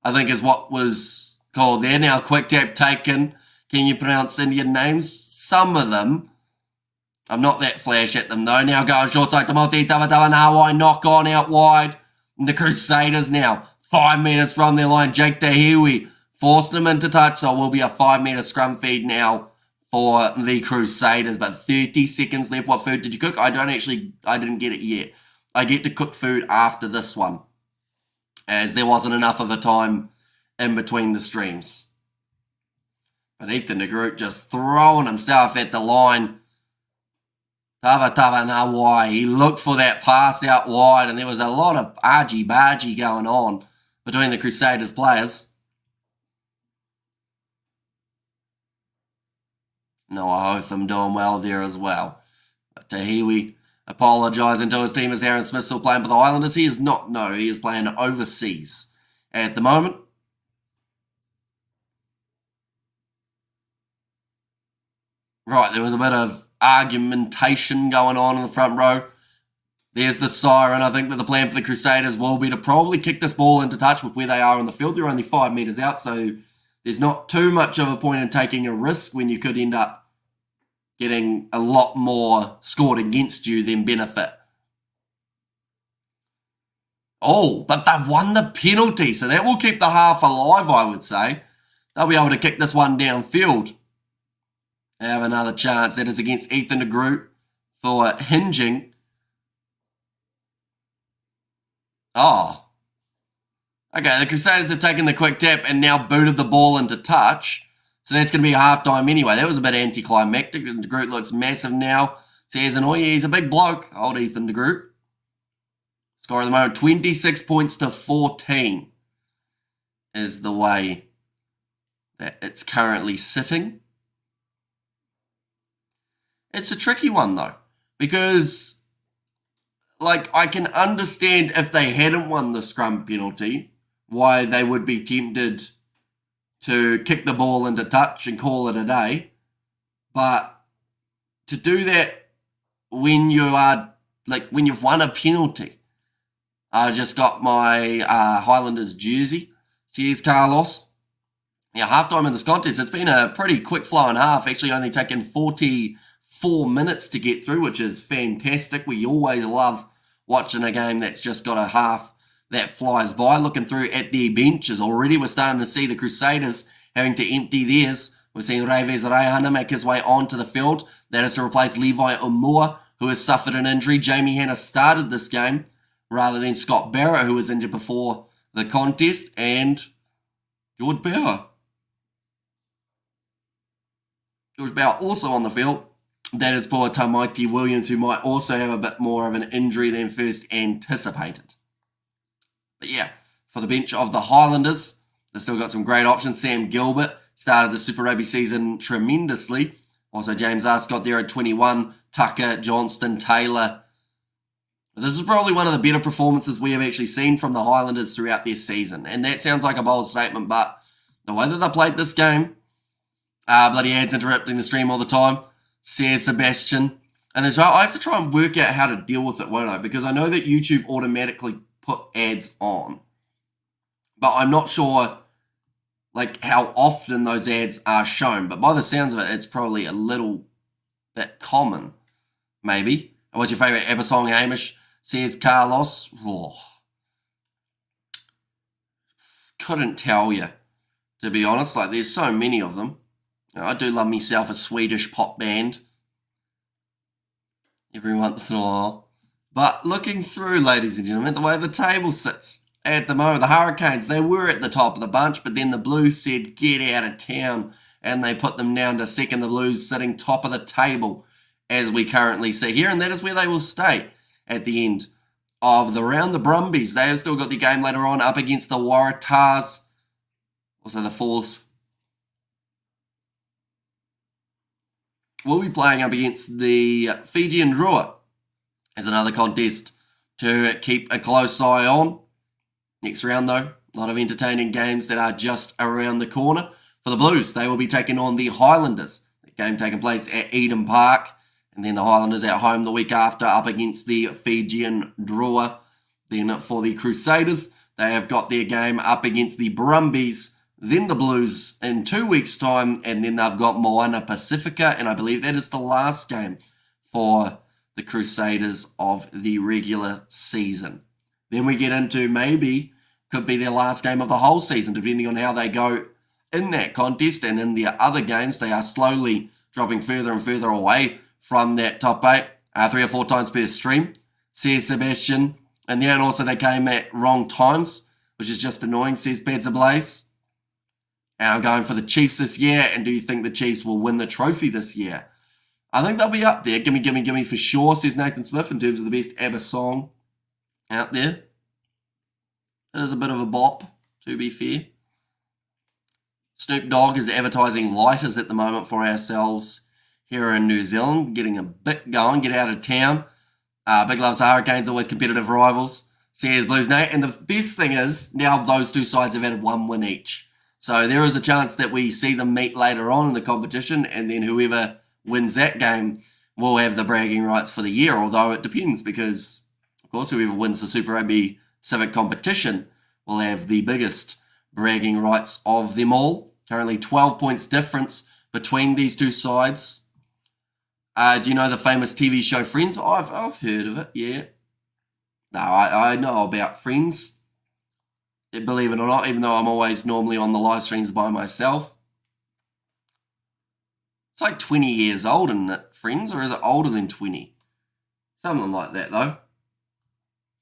I think is what was called there. Now quick tap taken. Can you pronounce Indian names? Some of them. I'm not that flash at them though. Now going short side to Multi Tawatawa knock on out wide. And the Crusaders now 5 metres from their line. Jake Tahiwi forced them into touch, so it will be a 5 metre scrum feed now for the Crusaders. But 30 seconds left. What food did you cook? I didn't get it yet. I get to cook food after this one, as there wasn't enough of a time in between the streams. But Ethan de Groot just throwing himself at the line. Tava Nawai, he looked for that pass out wide, and there was a lot of argy-bargy going on between the Crusaders players. Noah Hotham doing well there as well. But Tahiwi apologising to his team as Aaron Smith still playing for the Highlanders. He is not, no, he is playing overseas at the moment. Right, there was a bit of argumentation going on in the front row. There's the siren. I think that the plan for the Crusaders will be to probably kick this ball into touch with where they are on the field. They're only 5 metres out, so there's not too much of a point in taking a risk when you could end up getting a lot more scored against you than benefit. Oh, but they've won the penalty, so that will keep the half alive, I would say. They'll be able to kick this one downfield. They have another chance. That is against Ethan de Groot for hinging. Oh. Okay, the Crusaders have taken the quick tap and now booted the ball into touch. So that's going to be half-time anyway. That was a bit anticlimactic. De Groot looks massive now. Says, oh yeah, he's a big bloke. Old Ethan de Groot. Score at the moment, 26 points to 14 is the way that it's currently sitting. It's a tricky one, though, because, like, I can understand if they hadn't won the scrum penalty, why they would be tempted to kick the ball into touch and call it a day. But to do that when you are, like, when you've won a penalty. I just got my Highlanders jersey. Cheers, Carlos. Yeah, halftime in this contest, it's been a pretty quick flowing half. Actually only taken 44 minutes to get through, which is fantastic. We always love watching a game that's just got a half that flies by. Looking through at their benches already, we're starting to see the Crusaders having to empty theirs. We're seeing Raives Reihana make his way onto the field. That is to replace Levi Umua, who has suffered an injury. Jamie Hanna started this game rather than Scott Barrett, who was injured before the contest, and George Bauer. George Bauer also on the field. That is for Tamaiti Williams, who might also have a bit more of an injury than first anticipated. But yeah, for the bench of the Highlanders, they've still got some great options. Sam Gilbert started the Super Rugby season tremendously. Also, James Arscott there at 21. Tucker, Johnston, Taylor. This is probably one of the better performances we have actually seen from the Highlanders throughout their season. And that sounds like a bold statement, but the way that they played this game, bloody ads interrupting the stream all the time, says Sebastian. And so I have to try and work out how to deal with it, won't I? Because I know that YouTube automatically put ads on. But I'm not sure like how often those ads are shown. But by the sounds of it, it's probably a little bit common, maybe. What's your favourite ever song, Hamish? Says Carlos. Oh, couldn't tell you, to be honest. Like, there's so many of them. I do love myself a Swedish pop band every once in a while. But looking through, ladies and gentlemen, the way the table sits at the moment, the Hurricanes, they were at the top of the bunch, but then the Blues said, get out of town, and they put them down to second. The Blues sitting top of the table as we currently see here, and that is where they will stay at the end of the round. The Brumbies, they have still got the game later on up against the Waratahs, also the Force. We'll be playing up against the Fijian Drua as another contest to keep a close eye on. Next round, though, a lot of entertaining games that are just around the corner. For the Blues, they will be taking on the Highlanders. The game taking place at Eden Park. And then the Highlanders at home the week after up against the Fijian Drua. Then for the Crusaders, they have got their game up against the Brumbies, then the Blues in 2 weeks' time, and then they've got Moana Pacifica, and I believe that is the last game for the Crusaders of the regular season. Then we get into maybe could be their last game of the whole season, depending on how they go in that contest, and in the other games, they are slowly dropping further and further away from that top 8, 3 or 4 times per stream, says Sebastian. And then also they came at wrong times, which is just annoying, says Peds Ablaze. And I'm going for the Chiefs this year. And do you think the Chiefs will win the trophy this year? I think they'll be up there. Gimme, gimme, gimme for sure, says Nathan Smith, in terms of the best ever song out there. It is a bit of a bop, to be fair. Snoop Dogg is advertising lighters at the moment for ourselves here in New Zealand. Getting a bit going, get out of town. Big loves the Hurricanes, always competitive rivals. Says Blues Nate. And the best thing is, now those two sides have had 1 win each. So there is a chance that we see them meet later on in the competition, and then whoever wins that game will have the bragging rights for the year, although it depends because, of course, whoever wins the Super Rugby Pacific competition will have the biggest bragging rights of them all. Currently 12 points difference between these two sides. Do you know the famous TV show Friends? I've heard of it, yeah. No, I know about Friends. Believe it or not, even though I'm always normally on the live streams by myself. It's like 20 years old, isn't it, Friends? Or is it older than 20? Something like that, though.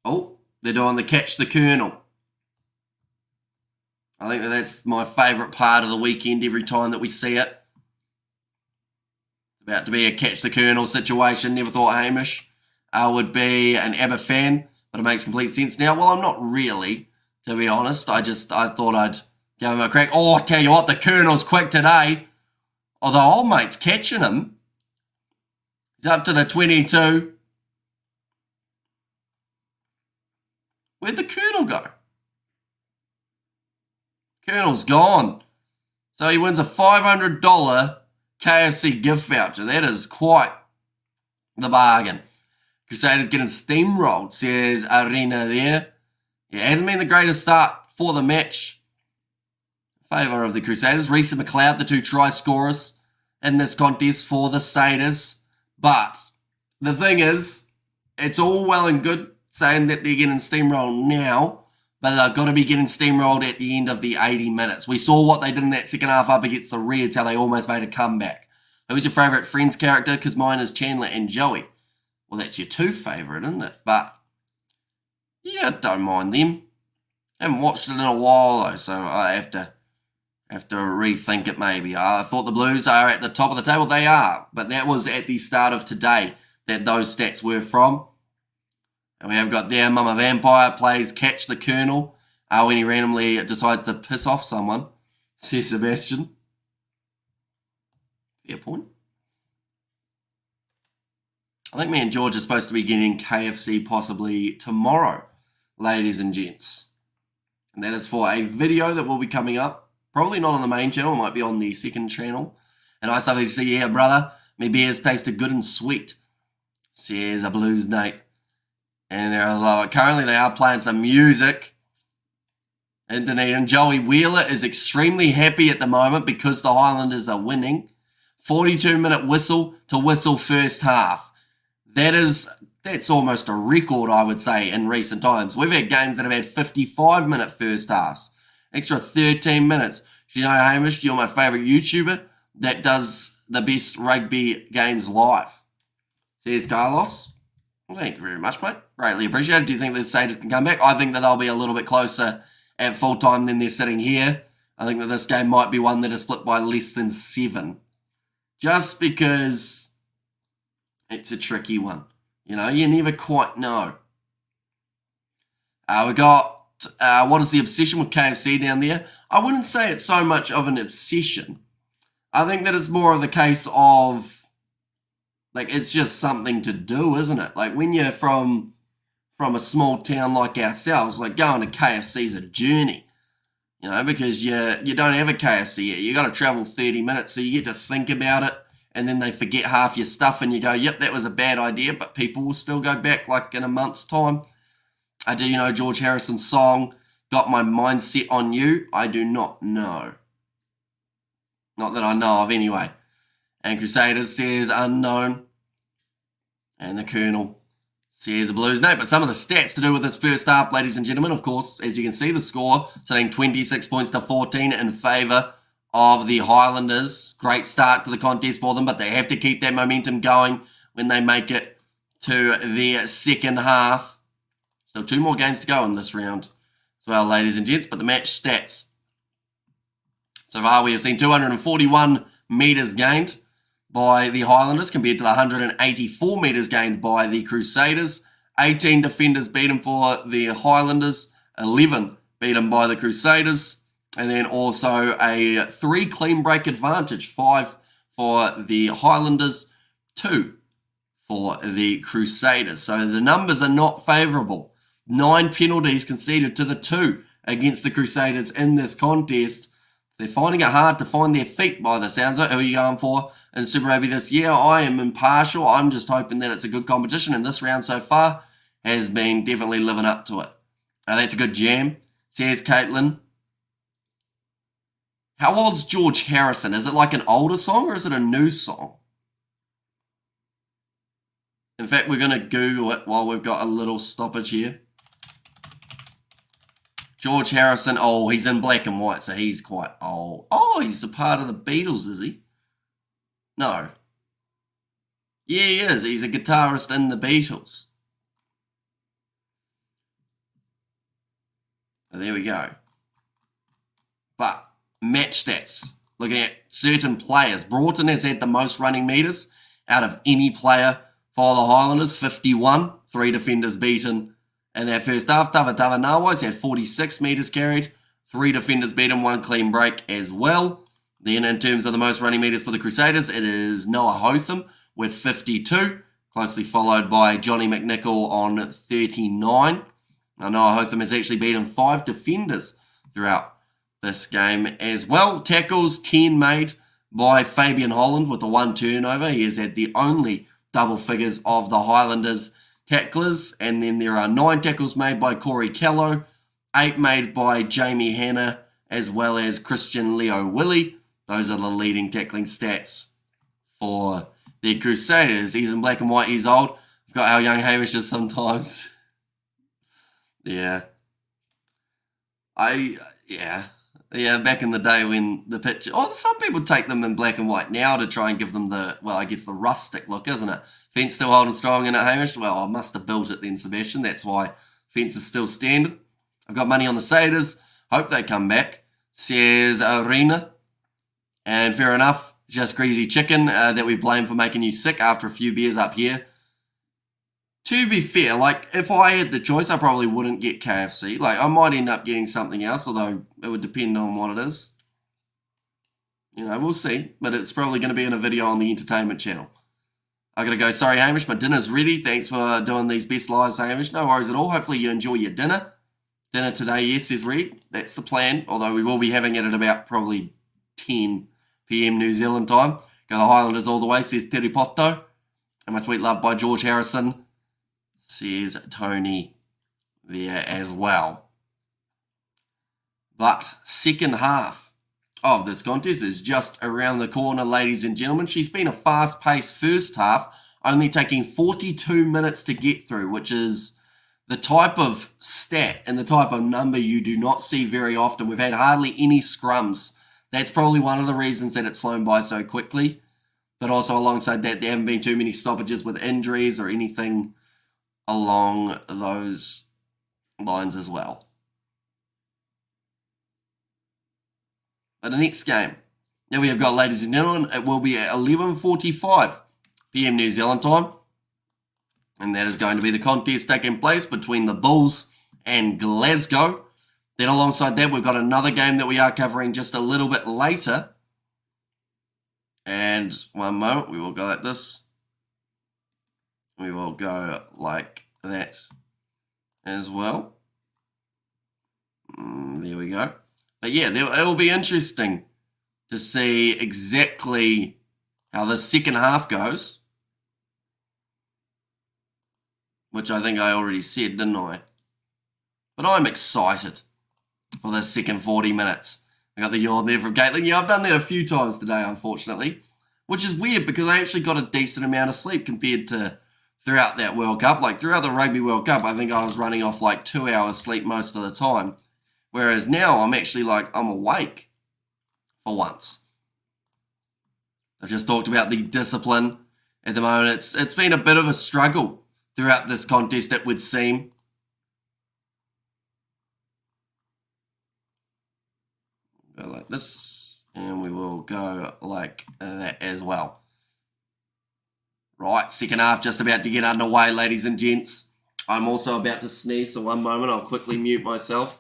Oh, they're doing the Catch the Colonel. I think that's my favourite part of the weekend every time that we see it. It's about to be a Catch the Colonel situation. Never thought Hamish would be an ABBA fan, but it makes complete sense now. Well, I'm not really, to be honest. I thought I'd give him a crack. Oh, I tell you what, the Colonel's quick today. Although old mate's catching him. He's up to the 22. Where'd the Colonel go? Colonel's gone. So he wins a $500 KFC gift voucher. That is quite the bargain. Crusaders getting steamrolled, says Arena there. Yeah, it hasn't been the greatest start for the match. In favour of the Crusaders. Reece and McLeod, the 2 try scorers in this contest for the Saders. But the thing is, it's all well and good saying that they're getting steamrolled now, but they've got to be getting steamrolled at the end of the 80 minutes. We saw what they did in that second half up against the Reds, how they almost made a comeback. Who's your favourite Friends character? Because mine is Chandler and Joey. Well, that's your 2 favourite, isn't it? But yeah, I don't mind them. Haven't watched it in a while though, so I have to rethink it maybe. I thought the Blues are at the top of the table. They are, but that was at the start of today that those stats were from. And we have got there Mama Vampire plays Catch the Colonel when he randomly decides to piss off someone, says Sebastian. Fair point. I think me and George are supposed to be getting KFC possibly tomorrow, ladies and gents. And that is for a video that will be coming up. Probably not on the main channel. It might be on the second channel. And I started to see, yeah, brother, my beers tasted good and sweet, says a Blues Nate. And currently they are playing some music. in Dunedin. Joey Wheeler is extremely happy at the moment because the Highlanders are winning. 42-minute whistle to whistle first half. That's almost a record, I would say, in recent times. We've had games that have had 55-minute first halves. Extra 13 minutes. Do you know, Hamish, you're my favourite YouTuber that does the best rugby games live. Says Carlos. Well, thank you very much, mate. Greatly appreciated. Do you think the Crusaders can come back? I think that they'll be a little bit closer at full time than they're sitting here. I think that this game might be one that is split by less than 7. Just because it's a tricky one. You know, you never quite know. We got, what is the obsession with KFC down there? I wouldn't say it's so much of an obsession. I think that it's more of the case of, like, it's just something to do, isn't it? Like, when you're from a small town like ourselves, like, going to KFC is a journey. You know, because you don't have a KFC yet. You got to travel 30 minutes, so you get to think about it. And then they forget half your stuff and you go, yep, that was a bad idea, but people will still go back like in a month's time. Do you know George Harrison's song, Got My Mindset on You? I do not know. Not that I know of anyway. And Crusaders says unknown. And the Colonel says the Blues name. But some of the stats to do with this first half, ladies and gentlemen, of course, as you can see, the score sitting 26 points to 14 in favour of the Highlanders. Great start to the contest for them, but they have to keep that momentum going when they make it to the second half. Still 2 more games to go in this round as well, ladies and gents, but the match stats. So far, we have seen 241 metres gained by the Highlanders compared to the 184 metres gained by the Crusaders. 18 defenders beaten for the Highlanders, 11 beaten by the Crusaders. And then also a 3 clean break advantage, 5 for the Highlanders, 2 for the Crusaders. So the numbers are not favourable. 9 penalties conceded to the 2 against the Crusaders in this contest. They're finding it hard to find their feet by the sounds of it. Who are you going for in Super Rugby this year? I am impartial. I'm just hoping that it's a good competition, and this round so far has been definitely living up to it. That's a good jam, says Caitlin. How old's George Harrison? Is it like an older song or is it a new song? In fact, we're going to Google it while we've got a little stoppage here. George Harrison, oh, he's in black and white, so he's quite old. Oh, he's a part of the Beatles, is he? No. Yeah, he is. He's a guitarist in the Beatles. So there we go. But match stats. Looking at certain players. Broughton has had the most running metres out of any player for the Highlanders. 51. 3 defenders beaten in that first half. Tavatava Nawais had 46 metres carried. 3 defenders beaten, 1 clean break as well. Then in terms of the most running metres for the Crusaders, it is Noah Hotham with 52. Closely followed by Johnny McNichol on 39. Now Noah Hotham has actually beaten 5 defenders throughout this game as well. Tackles, 10 made by Fabian Holland with the 1 turnover. He has had the only double figures of the Highlanders tacklers. And then there are 9 tackles made by Corey Callow, 8 made by Jamie Hanna, as well as Christian Leo Willie. Those are the leading tackling stats for the Crusaders. He's in black and white, he's old. I've got how young Hamish is sometimes. Yeah. Yeah, back in the day when the picture... Oh, some people take them in black and white now to try and give them the, well, I guess the rustic look, isn't it? Fence still holding strong in it, Hamish? Well, I must have built it then, Sebastian. That's why fence is still standing. I've got money on the Crusaders. Hope they come back, says Arena. And fair enough, just greasy chicken that we blame for making you sick after a few beers up here. To be fair, like, if I had the choice, I probably wouldn't get KFC. Like, I might end up getting something else, although it would depend on what it is. You know, we'll see. But it's probably going to be in a video on the entertainment channel. I gotta go. Sorry, Hamish, my dinner's ready. Thanks for doing these best lives, Hamish. No worries at all. Hopefully you enjoy your dinner. Dinner today, yes, says Reed. That's the plan. Although we will be having it at about probably 10 p.m. New Zealand time. Go the Highlanders all the way, says Teripoto. And my sweet love by George Harrison, says Tony there as well. But second half of this contest is just around the corner, ladies and gentlemen. She's been a fast-paced first half, only taking 42 minutes to get through, which is the type of stat and the type of number you do not see very often. We've had hardly any scrums. That's probably one of the reasons that it's flown by so quickly. But also alongside that, there haven't been too many stoppages with injuries or anything along those lines as well. But the next game that we have got, ladies and gentlemen, it will be at 11:45 p.m. New Zealand time. And that is going to be the contest taking place between the Bulls and Glasgow. Then alongside that, we've got another game that we are covering just a little bit later. And one moment, we will go like this. We will go like that as well. There we go. But yeah, it will be interesting to see exactly how the second half goes. Which I think I already said, didn't I? But I'm excited for the second 40 minutes. I got the yawn there from Caitlin. Yeah, I've done that a few times today, unfortunately. Which is weird because I actually got a decent amount of sleep compared to throughout that World Cup. Like throughout the Rugby World Cup, I think I was running off like 2 hours sleep most of the time. Whereas now I'm actually like, I'm awake for once. I've just talked about the discipline at the moment. It's been a bit of a struggle throughout this contest, it would seem. Go like this, and we will go like that as well. Right, second half just about to get underway, ladies and gents. I'm also about to sneeze, so one moment, I'll quickly mute myself.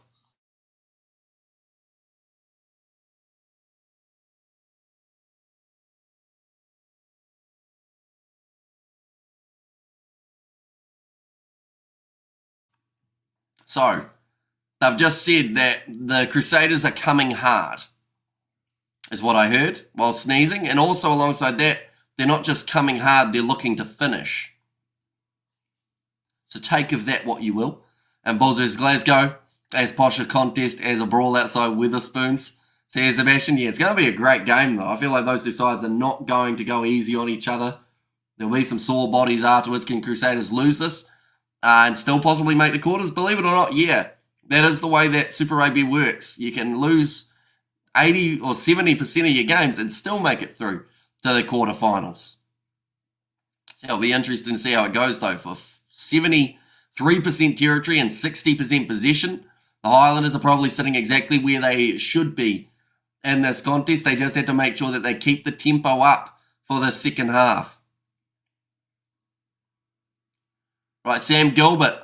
So, they've just said that the Crusaders are coming hard, is what I heard while sneezing. And also alongside that, they're not just coming hard, they're looking to finish. So take of that what you will. And Bulls vs Glasgow, as posh a contest as a brawl outside Witherspoons. So yeah, Sebastian, yeah, it's going to be a great game though. I feel like those two sides are not going to go easy on each other. There'll be some sore bodies afterwards. Can Crusaders lose this? And still possibly make the quarters, believe it or not, yeah. That is the way that Super Rugby works. You can lose 80 or 70% of your games and still make it through to the quarterfinals. So it'll be interesting to see how it goes, though. For 73% territory and 60% possession, the Highlanders are probably sitting exactly where they should be in this contest. They just have to make sure that they keep the tempo up for the second half. Right, Sam Gilbert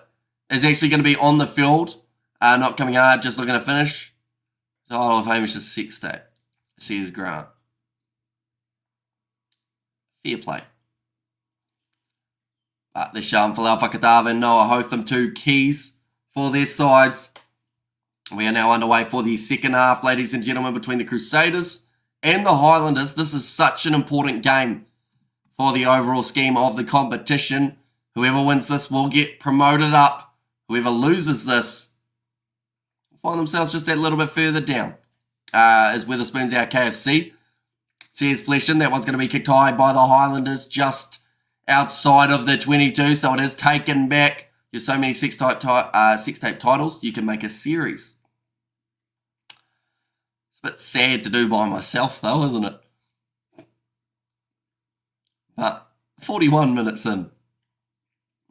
is actually going to be on the field. Not coming hard, just looking to finish. Title of Hamish's sextet, says Grant. Fair play. But they're showing Falau Fakatava and Noah Hotham, two keys for their sides. We are now underway for the second half, ladies and gentlemen, between the Crusaders and the Highlanders. This is such an important game for the overall scheme of the competition. Whoever wins this will get promoted up. Whoever loses this will find themselves just that little bit further down. As Witherspoon's our KFC. Says Fleshton, that one's going to be kicked high by the Highlanders just outside of the 22. So it is taken back. There's so many six-tape titles, you can make a series. It's a bit sad to do by myself though, isn't it? But 41 minutes in.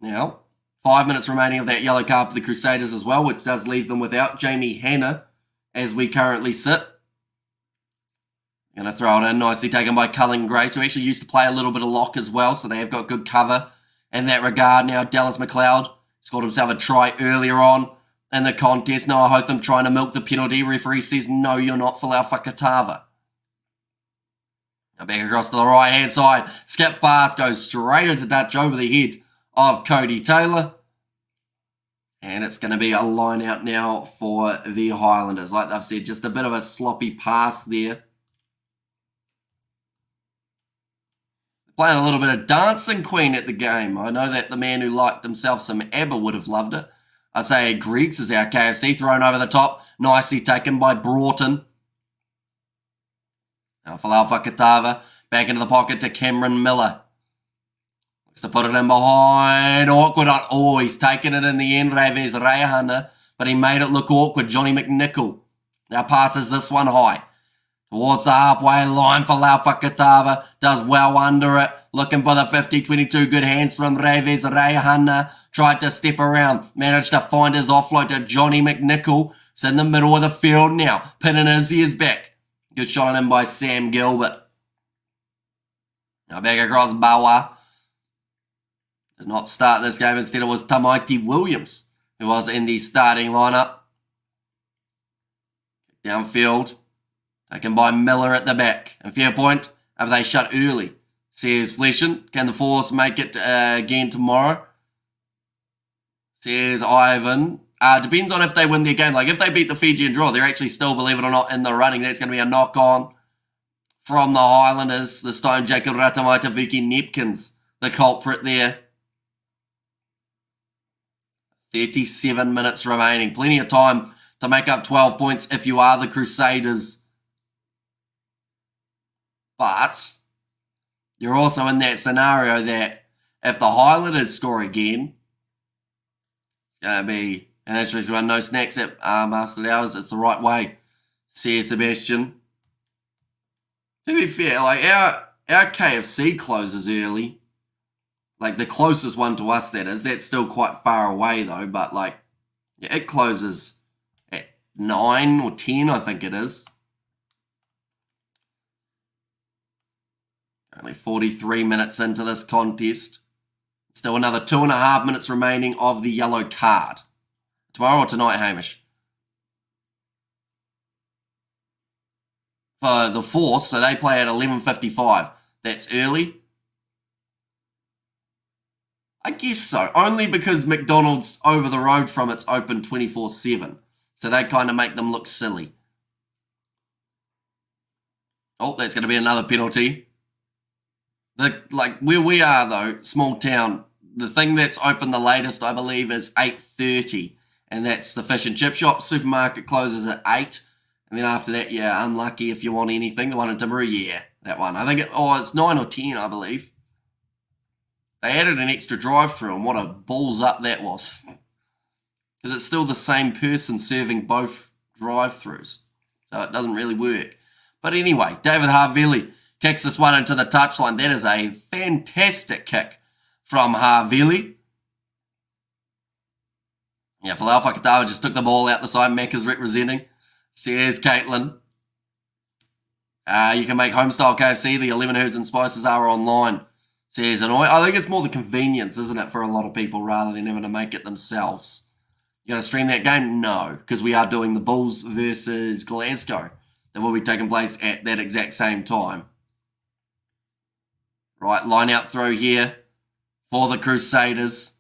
Now, 5 minutes remaining of that yellow card for the Crusaders as well, which does leave them without Jamie Hanna as we currently sit. Going to throw it in, nicely taken by Cullen Grace, who actually used to play a little bit of lock as well, so they have got good cover in that regard. Now, Dallas McLeod scored himself a try earlier on in the contest. Noah Hotham trying to milk the penalty. Referee says, no, you're not, Falau Fakatava. Now back across to the right-hand side. Skip Fast goes straight into touch over the head of Cody Taylor. And it's going to be a line out now for the Highlanders. Like I've said, just a bit of a sloppy pass there. Playing a little bit of Dancing Queen at the game. I know that the man who liked himself some ABBA would have loved it. I'd say Griggs is our KFC, thrown over the top. Nicely taken by Broughton. Now Falau Fakatava back into the pocket to Cameron Miller. Looks to put it in behind. Awkward. Oh, he's taken it in the end, Reece Rayahana, but he made it look awkward. Johnny McNichol now passes this one high towards the halfway line. Falau Fakatava does well under it. Looking for the 50-22. Good hands from Reece Rayahana. Tried to step around. Managed to find his offload to Johnny McNichol. It's in the middle of the field now. Pinning his ears back. Good shot on him by Sam Gilbert. Now back across Bawa. Did not start this game. Instead it was Tamaiti Williams who was in the starting lineup. Downfield. Taken by Miller at the back. A fair point. Have they shut early? Says Fleshin. Can the Force make it again tomorrow? Says Ivan. Depends on if they win their game. Like, if they beat the Fiji and draw, they're actually still, believe it or not, in the running. That's going to be a knock-on from the Highlanders. This time, Jacob Ratamaita Vicky Nepkins, the culprit there. 37 minutes remaining. Plenty of time to make up 12 points if you are the Crusaders. But you're also in that scenario that if the Highlanders score again, it's going to be... And actually, so no snacks at Master Hours. It's the right way, says Sebastian. To be fair, like our KFC closes early. Like the closest one to us, that is. That's still quite far away though. But like, yeah, it closes at 9 or 10, I think it is. Only 43 minutes into this contest. Still another 2.5 minutes remaining of the yellow card. Tomorrow or tonight, Hamish? For the Force, so they play at 11:55. That's early? I guess so. Only because McDonald's over the road from it's open 24/7. So they kind of make them look silly. Oh, that's going to be another penalty. Like where we are though, small town, the thing that's open the latest, I believe, is 8:30. And that's the fish and chip shop. Supermarket closes at 8. And then after that, yeah, unlucky if you want anything. The one in Timaru, yeah, that one. I think it's 9 or 10, I believe. They added an extra drive-through, and what a balls up that was. Because it's still the same person serving both drive-throughs. So it doesn't really work. But anyway, David Havili kicks this one into the touchline. That is a fantastic kick from Havili. Yeah, Falau Fakatawa just took the ball out the side. Mac is representing. Says Caitlin. You can make home-style KFC. The 11 herbs and spices are online. Says Annoy. I think it's more the convenience, isn't it, for a lot of people rather than having to make it themselves. You going to stream that game? No, because we are doing the Bulls versus Glasgow. That will be taking place at that exact same time. Right, line-out throw here for the Crusaders.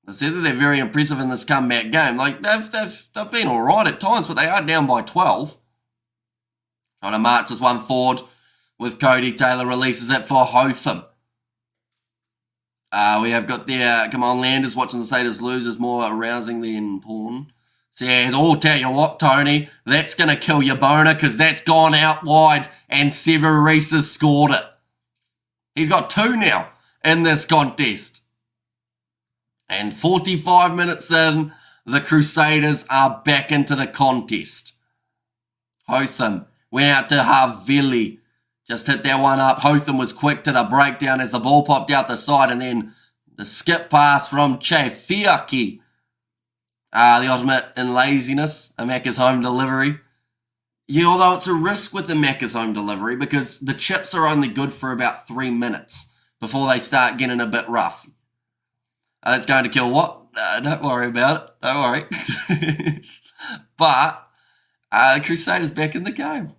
I said that they're very impressive in this comeback game. Like, they've been all right at times, but they are down by 12. Trying to march this one forward with Cody Taylor. Releases it for Hotham. We have got there, come on, Landers watching the Crusaders lose is more arousing than porn. Says, oh, tell you what, Tony, that's going to kill your boner because that's gone out wide and Sever Reece has scored it. He's got 2 now in this contest. And 45 minutes in, the Crusaders are back into the contest. Hotham went out to Havili. Just hit that one up. Hotham was quick to the breakdown as the ball popped out the side. And then the skip pass from Chafiaki. The ultimate in laziness. A Macca's home delivery. Yeah, although it's a risk with the Macca's home delivery because the chips are only good for about 3 minutes before they start getting a bit rough. That's going to kill what? Don't worry about it. Don't worry. But the Crusaders back in the game.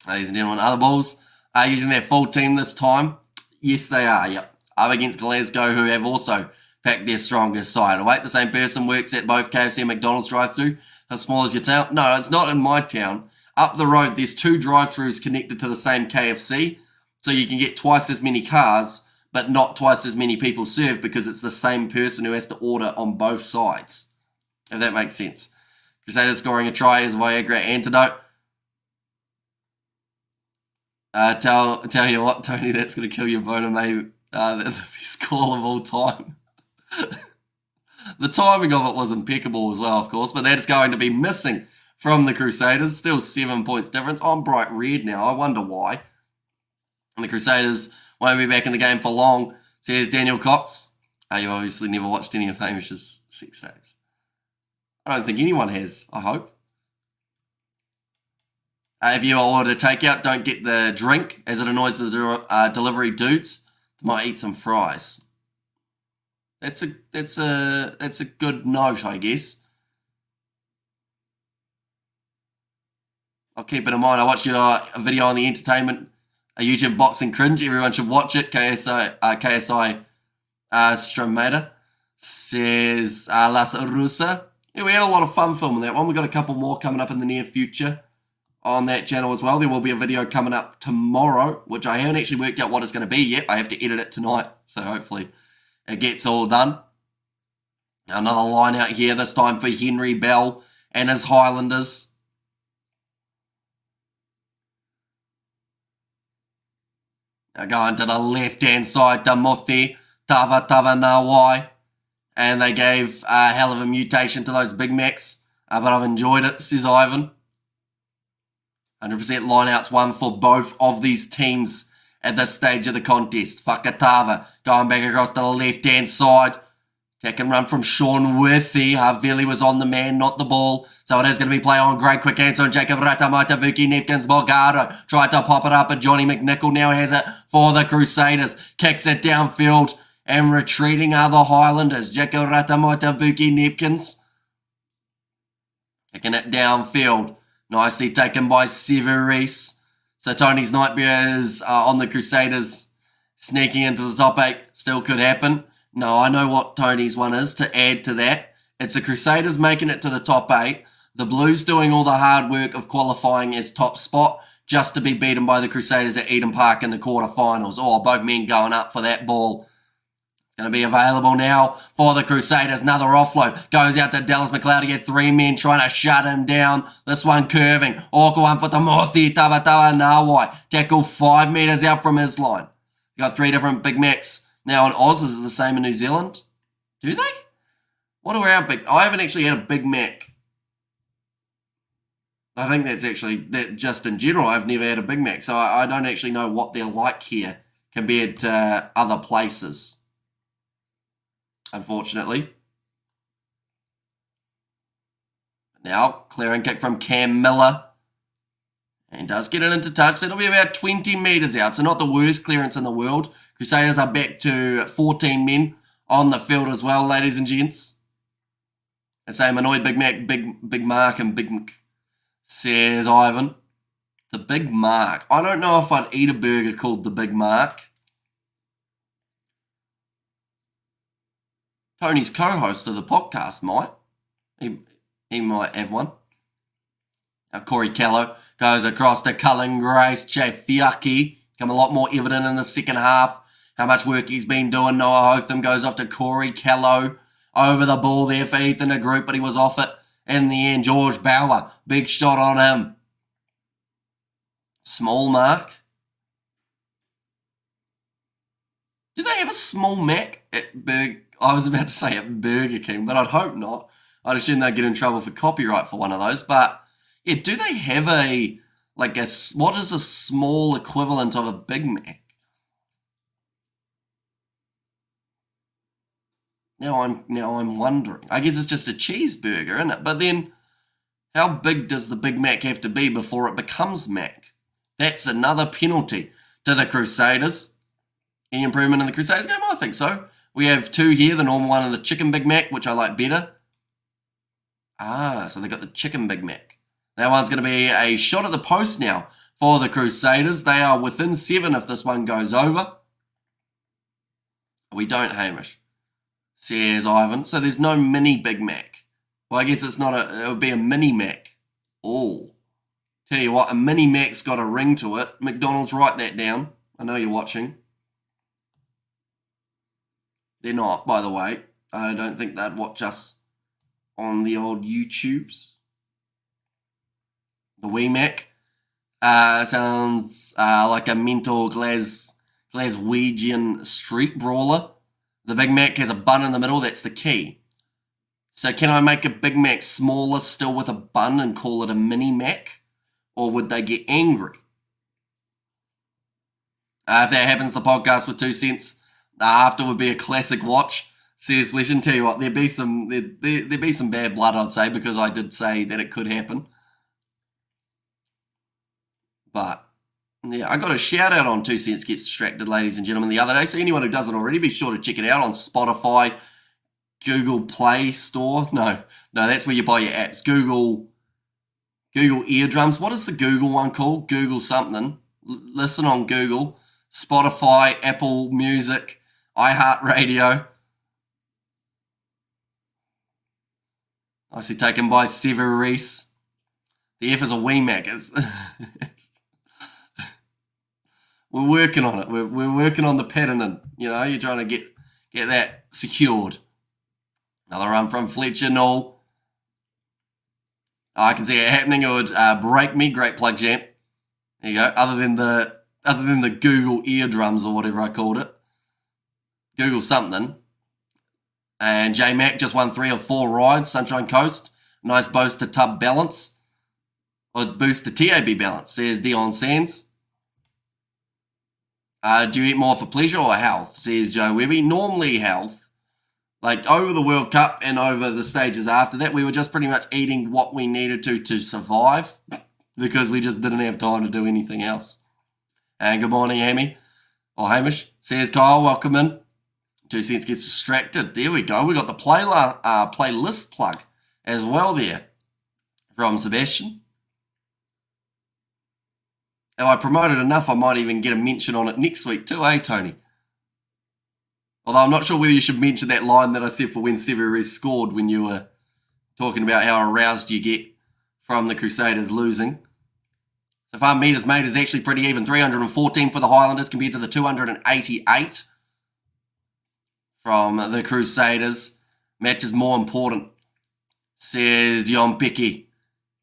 Ladies and gentlemen, other Bulls are using their full team this time. Yes, they are. Yep. Up against Glasgow, who have also packed their strongest side. Wait, the same person works at both KFC and McDonald's drive-thru. As small as your town? No, it's not in my town. Up the road, there's 2 drive-thrus connected to the same KFC. So you can get twice as many cars, but not twice as many people served because it's the same person who has to order on both sides. If that makes sense. Crusaders scoring a try as Viagra antidote. Tell you what, Tony, that's going to kill your voter, maybe. The best call of all time. The timing of it was impeccable as well, of course, but that's going to be missing from the Crusaders. Still 7 points difference. I'm bright red now. I wonder why. And the Crusaders won't be back in the game for long, says Daniel Cox. You obviously never watched any of Hamish's sex tapes. I don't think anyone has, I hope. If you order takeout, don't get the drink, as it annoys the delivery dudes. They might eat some fries. That's a good note, I guess. I'll keep it in mind. I watched your video on the entertainment, YouTube boxing cringe. Everyone should watch it. KSI Stromata says Las Rusa. Yeah, we had a lot of fun filming that one. We've got a couple more coming up in the near future on that channel as well. There will be a video coming up tomorrow, which I haven't actually worked out what it's going to be yet. I have to edit it tonight, so hopefully it gets all done. Another line out here, this time for Henry Bell and his Highlanders. Now going to the left-hand side to Muthi, Tava Nawai. And they gave a hell of a mutation to those Big Macs. But I've enjoyed it, says Ivan. 100% lineouts won for both of these teams at this stage of the contest. Fakatava going back across to the left-hand side. Attack and run from Sean Worthy. Havili was on the man, not the ball. So it is going to be play on. Great quick answer on Jacob Ratamaita, Vuki Nepkins, Bulgaro. Tried to pop it up, but Johnny McNichol now has it for the Crusaders. Kicks it downfield. And retreating are the Highlanders. Jacob Ratamaita, Vuki Nepkins. Kicking it downfield. Nicely taken by Reece. So Tony's nightmare is on the Crusaders sneaking into the top 8. Still could happen. No, I know what Tony's one is to add to that. It's the Crusaders making it to the top 8. The Blues doing all the hard work of qualifying as top spot just to be beaten by the Crusaders at Eden Park in the quarterfinals. Or both men going up for that ball. Going to be available now for the Crusaders. Another offload. Goes out to Dallas McLeod to get 3 men trying to shut him down. This one curving. Awkward one for Tamothi Tavatawa Nawai. Tackle 5 metres out from his line. You got 3 different Big Macs. Now in Oz, is it the same in New Zealand? Do they? What are our big... I haven't actually had a Big Mac. I think that's actually... that just in general, I've never had a Big Mac. So I don't actually know what they're like here compared to other places. Unfortunately. Now, clearing kick from Cam Miller. And does get it into touch. That'll be about 20 metres out. So not the worst clearance in the world. Crusaders are back to 14 men on the field as well, ladies and gents. And same annoyed Big Mac, Big Mark and Big Mac, says Ivan. The Big Mark. I don't know if I'd eat a burger called the Big Mark. Tony's co-host of the podcast might. He might have one. Now Corey Kello goes across to Cullen Grace. Chafiaki become a lot more evident in the second half. How much work he's been doing. Noah Hotham goes off to Corey Kello. Over the ball there for Ethan a group, but he was off it in the end. George Bauer, big shot on him. Small mark. Do they have a small Mac at I was about to say at Burger King, but I'd hope not. I'd assume they'd get in trouble for copyright for one of those. But, yeah, do they have what is a small equivalent of a Big Mac? Now I'm wondering. I guess it's just a cheeseburger, isn't it? But then, how big does the Big Mac have to be before it becomes Mac? That's another penalty to the Crusaders. Any improvement in the Crusaders game? I think so. We have 2 here, the normal one and the chicken Big Mac, which I like better. So they got the chicken Big Mac. That one's going to be a shot at the post now for the Crusaders. They are within 7 if this one goes over. We don't, Hamish, says Ivan. So there's no mini Big Mac. Well, I guess it would be a mini Mac. Oh. Tell you what, a mini Mac's got a ring to it. McDonald's, write that down. I know you're watching. They're not, by the way. I don't think they'd watch us on the old YouTubes. The wee Mac sounds like a mental Glaswegian street brawler. The Big Mac has a bun in the middle. That's the key. So can I make a Big Mac smaller still with a bun and call it a mini Mac? Or would they get angry? If that happens, the podcast with 2 cents after would be a classic watch. Says Flesh, and tell you what, there'd be some bad blood, I'd say, because I did say that it could happen. But yeah, I got a shout out on 2 cents Gets Distracted, ladies and gentlemen, the other day. So anyone who doesn't already, be sure to check it out on Spotify, Google Play Store. No, that's where you buy your apps. Google Eardrums. What is the Google one called? Google something. Listen on Google, Spotify, Apple Music, iHeartRadio. Nicely taken by Sever Reece. The F is a wee Mac. We're working on it. We're working on the patterning. You know, you're trying to get that secured. Another run from Fletcher. No. I can see it happening. It would break me. Great plug, champ. There you go. Other than the Google eardrums or whatever I called it. Google something. And J Mac just won 3 of 4 rides. Sunshine Coast. Nice boost to tub balance. Or boost to TAB balance, says Dion Sands. Do you eat more for pleasure or health, says Joe Webby. Normally health. Like over the World Cup and over the stages after that, we were just pretty much eating what we needed to survive because we just didn't have time to do anything else. And good morning, Hammy. Or Hamish, says Kyle, welcome in. 2 cents Gets Distracted. There we go. We got the playlist plug as well there from Sebastian. If I promote it enough, I might even get a mention on it next week too, eh, Tony? Although I'm not sure whether you should mention that line that I said for when Severus scored when you were talking about how aroused you get from the Crusaders losing. So far, metres made is actually pretty even. 314 for the Highlanders compared to the 288 from the Crusaders. Match is more important, says Dion Picky.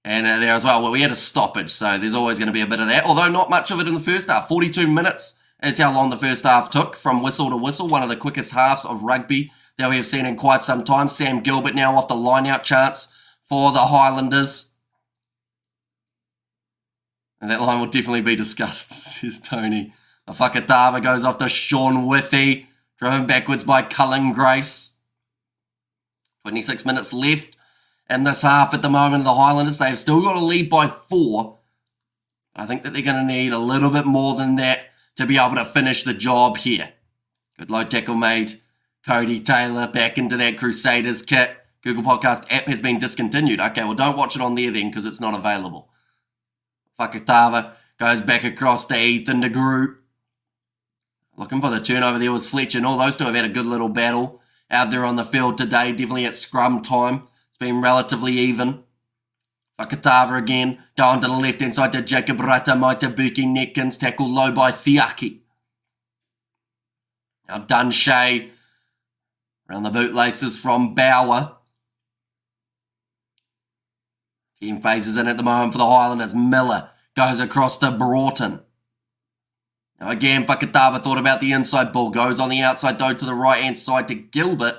And there as well, we had a stoppage, so there's always going to be a bit of that. Although not much of it in the first half. 42 minutes is how long the first half took from whistle to whistle. One of the quickest halves of rugby that we have seen in quite some time. Sam Gilbert now off the line-out chance for the Highlanders. And that line will definitely be discussed, says Tony. A Fakatava goes off to Sean Withy, driven backwards by Cullen Grace. 26 minutes left in this half at the moment. The Highlanders, they've still got a lead by 4. I think that they're going to need a little bit more than that to be able to finish the job here. Good low tackle made. Cody Taylor back into that Crusaders kit. Google Podcast app has been discontinued. Okay, well, don't watch it on there then because it's not available. Fakatava goes back across to Ethan de Groot. Looking for the turnover there was Fletcher, and all those two have had a good little battle out there on the field today. Definitely at scrum time. It's been relatively even. Fakatava again, going to the left-hand side to Jacob Rata, Maitabuki Netkins, tackled low by Thiaki. Now Dunshay, around the bootlaces from Bauer. 10 phases in at the moment for the Highlanders. Miller goes across to Broughton. Now again, Fakatava thought about the inside ball, goes on the outside though to the right-hand side to Gilbert.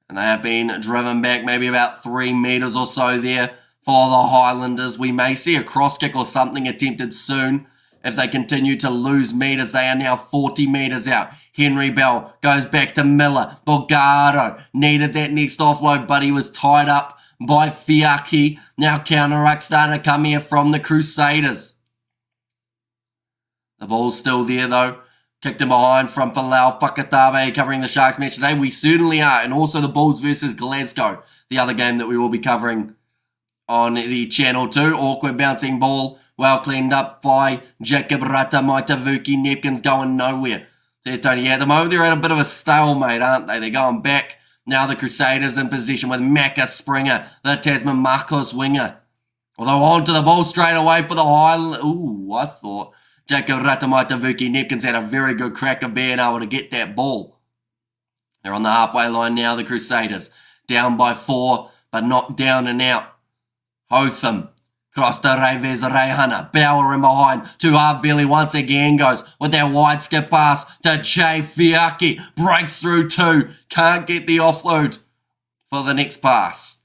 And they have been driven back maybe about 3 metres or so there for the Highlanders. We may see a cross kick or something attempted soon. If they continue to lose metres, they are now 40 metres out. Henry Bell goes back to Miller. Borgado needed that next offload, but he was tied up by Fiaki. Now counter-ruck starting to come here from the Crusaders. The ball's still there though. Kicked him behind from Falau Fakatave covering the Sharks match today. We certainly are. And also the Bulls versus Glasgow, the other game that we will be covering on the channel too. Awkward bouncing ball. Well cleaned up by Jacob Rata, Maitavuki. Nepkins going nowhere. Says Tony. Yeah, at the moment they're at a bit of a stalemate, aren't they? They're going back. Now the Crusaders in position with Macca Springer, the Tasman Marcos winger. Although onto the ball straight away for the Highlanders. Ooh, I thought Jacob Rata, Maitavuki Nepkins had a very good crack of being able to get that ball. They're on the halfway line now, the Crusaders. Down by 4, but not down and out. Hotham. Cross to Reves Rehana. Bauer in behind. To Havili once again goes with that wide skip pass to Jay Fiaki. Breaks through 2. Can't get the offload for the next pass.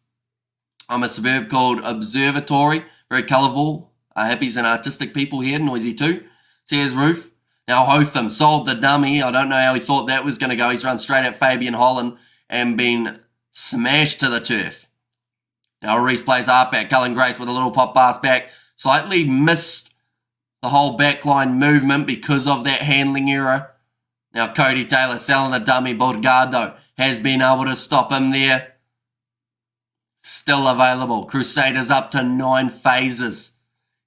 I'm a suburb called Observatory. Very colourful. Hippies and artistic people here. Noisy too. Says Roof. Now Hotham sold the dummy. I don't know how he thought that was going to go. He's run straight at Fabian Holland and been smashed to the turf. Now Reece plays halfback. Cullen Grace with a little pop pass back. Slightly missed the whole backline movement because of that handling error. Now Cody Taylor selling the dummy. Borgado has been able to stop him there. Still available. Crusaders up to 9 phases.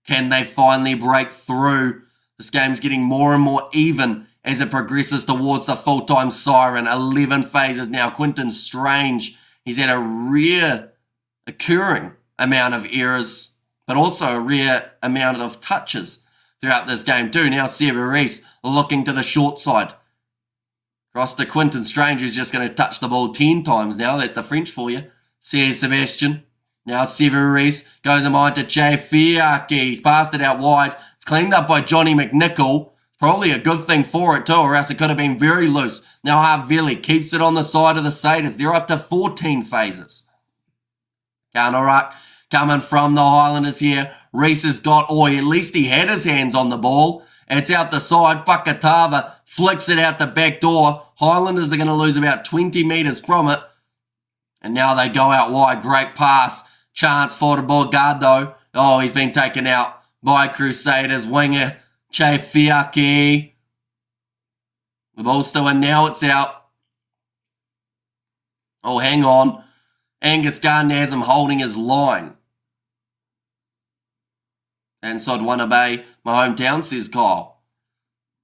Can they finally break through? This game's getting more and more even as it progresses towards the full-time siren. 11 phases now. Quinton Strange. He's had a rare occurring amount of errors, but also a rare amount of touches throughout this game too. Now Reece looking to the short side. Cross to Quinton Strange, who's just going to touch the ball 10 times now. That's the French for you. Says Sebastian. Now Reece goes in behind to Jay Fiaki. He's passed it out wide. It's cleaned up by Johnny McNichol. Probably a good thing for it too, or else it could have been very loose. Now Havili keeps it on the side of the Crusaders. They're up to 14 phases. Counter-ruck coming from the Highlanders here. Reece has got, or at least he had his hands on the ball. It's out the side. Fakatava flicks it out the back door. Highlanders are going to lose about 20 metres from it. And now they go out wide. Great pass. Chance for Borgado. Oh, he's been taken out by Crusaders. Winger Che Fiaki. The ball's still in. Now it's out. Oh, hang on. Angus Gardner has him holding his line. Inside Wanabay, my hometown, says Kyle.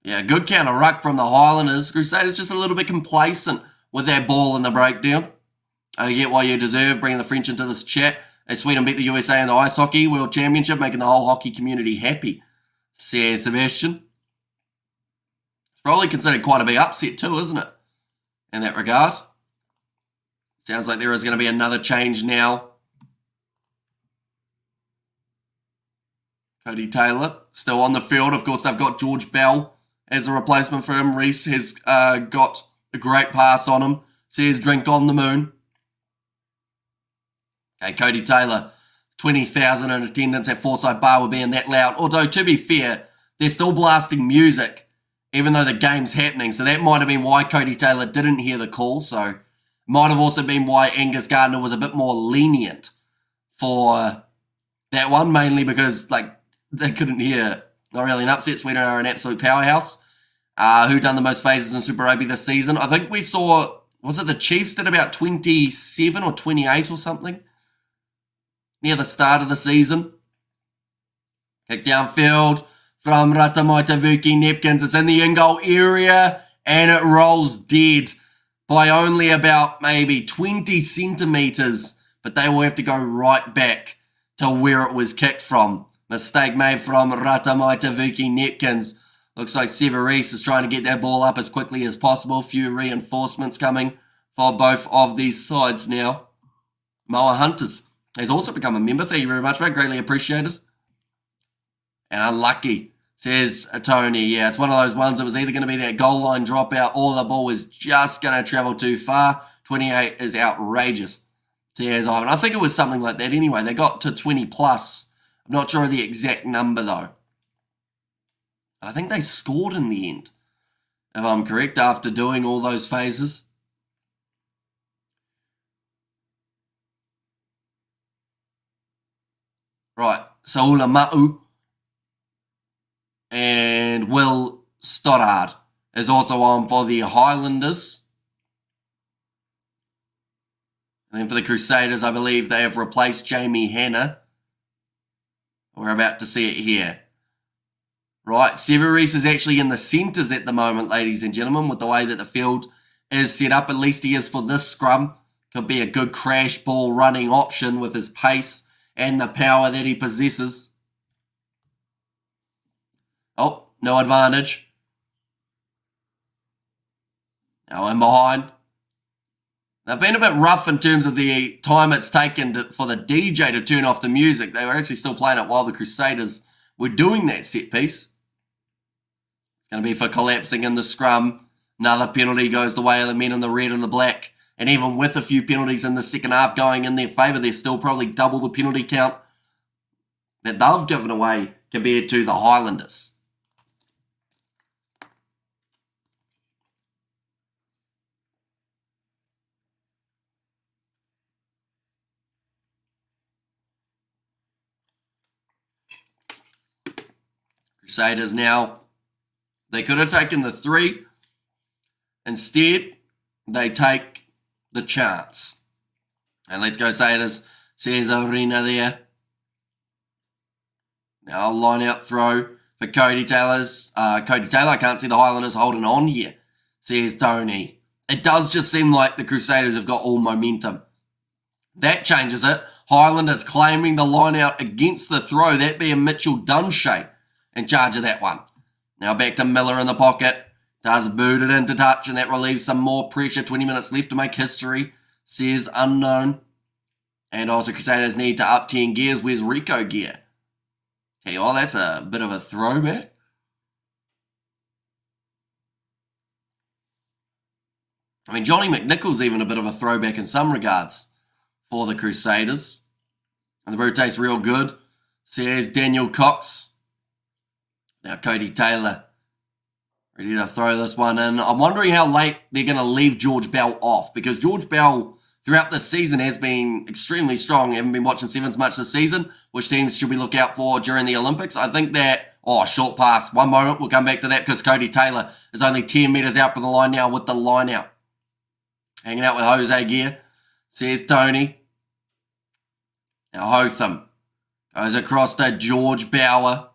Yeah, good counter ruck from the Highlanders. Crusaders just a little bit complacent with that ball in the breakdown. I get why you deserve bringing the French into this chat. As Sweden beat the USA in the Ice Hockey World Championship, making the whole hockey community happy, says Sebastian. It's probably considered quite a big upset too, isn't it? In that regard. Sounds like there is going to be another change now. Cody Taylor still on the field. Of course, they've got George Bell as a replacement for him. Reece has got a great pass on him. Says drink on the moon. Okay, Cody Taylor, 20,000 in attendance at Forsyth Barr will being that loud. Although, to be fair, they're still blasting music, even though the game's happening. So that might have been why Cody Taylor didn't hear the call. So might have also been why Angus Gardner was a bit more lenient for that one, mainly because they couldn't hear. Not really an upset. Sweden are an absolute powerhouse. Who done the most phases in Super Rugby this season? I think we saw, was it the Chiefs did about 27 or 28 or something near the start of the season. Kick downfield from Ratamaitavuki Nepkins. It's in the in-goal area and it rolls dead by only about maybe 20 centimetres, but they will have to go right back to where it was kicked from. Mistake made from Ratamaitavuki Nepkins. Looks like Reece is trying to get that ball up as quickly as possible. Few reinforcements coming for both of these sides now. Moa Hunters has also become a member. Thank you very much, mate. Greatly appreciated. And unlucky, says Tony. Yeah, it's one of those ones that was either going to be that goal line dropout or the ball was just going to travel too far. 28 is outrageous, says Ivan. I think it was something like that anyway. They got to 20 plus. I'm not sure of the exact number though. I think they scored in the end, if I'm correct, after doing all those phases. Right, Saula Ma'u and Will Stoddard is also on for the Highlanders. And then for the Crusaders, I believe they have replaced Jamie Hanna. We're about to see it here. Right, Reece is actually in the centres at the moment, ladies and gentlemen, with the way that the field is set up. At least he is for this scrum. Could be a good crash ball running option with his pace and the power that he possesses. Oh, no advantage. Now in behind. They've been a bit rough in terms of the time it's taken for the DJ to turn off the music. They were actually still playing it while the Crusaders were doing that set piece. It's going to be for collapsing in the scrum. Another penalty goes the way of the men in the red and the black. And even with a few penalties in the second half going in their favour, they're still probably double the penalty count that they've given away compared to the Highlanders. Crusaders now, they could have taken the 3. Instead, they take the chance. And let's go Crusaders. Says Arena there. Now a line out throw for Cody Taylor's. Cody Taylor, I can't see the Highlanders holding on here, says Tony. It does just seem like the Crusaders have got all momentum. That changes it. Highlanders claiming the line out against the throw, that being Mitchell Dunshay in charge of that one. Now back to Miller in the pocket. Does boot it into touch, and that relieves some more pressure. 20 minutes left to make history, says Unknown. And also Crusaders need to up 10 gears. Where's Rico gear? Tell you what, that's a bit of a throwback. I mean, Johnny McNichol's even a bit of a throwback in some regards for the Crusaders. And the brew tastes real good, says Daniel Cox. Now Cody Taylor ready to throw this one in. I'm wondering how late they're going to leave George Bell off, because George Bell throughout this season has been extremely strong. I haven't been watching Sevens much this season. Which teams should we look out for during the Olympics? I think that, short pass. One moment, we'll come back to that because Cody Taylor is only 10 metres out from the line now with the line out. Hanging out with Jose Gear, says Tony. Now Hotham goes across to George Bauer.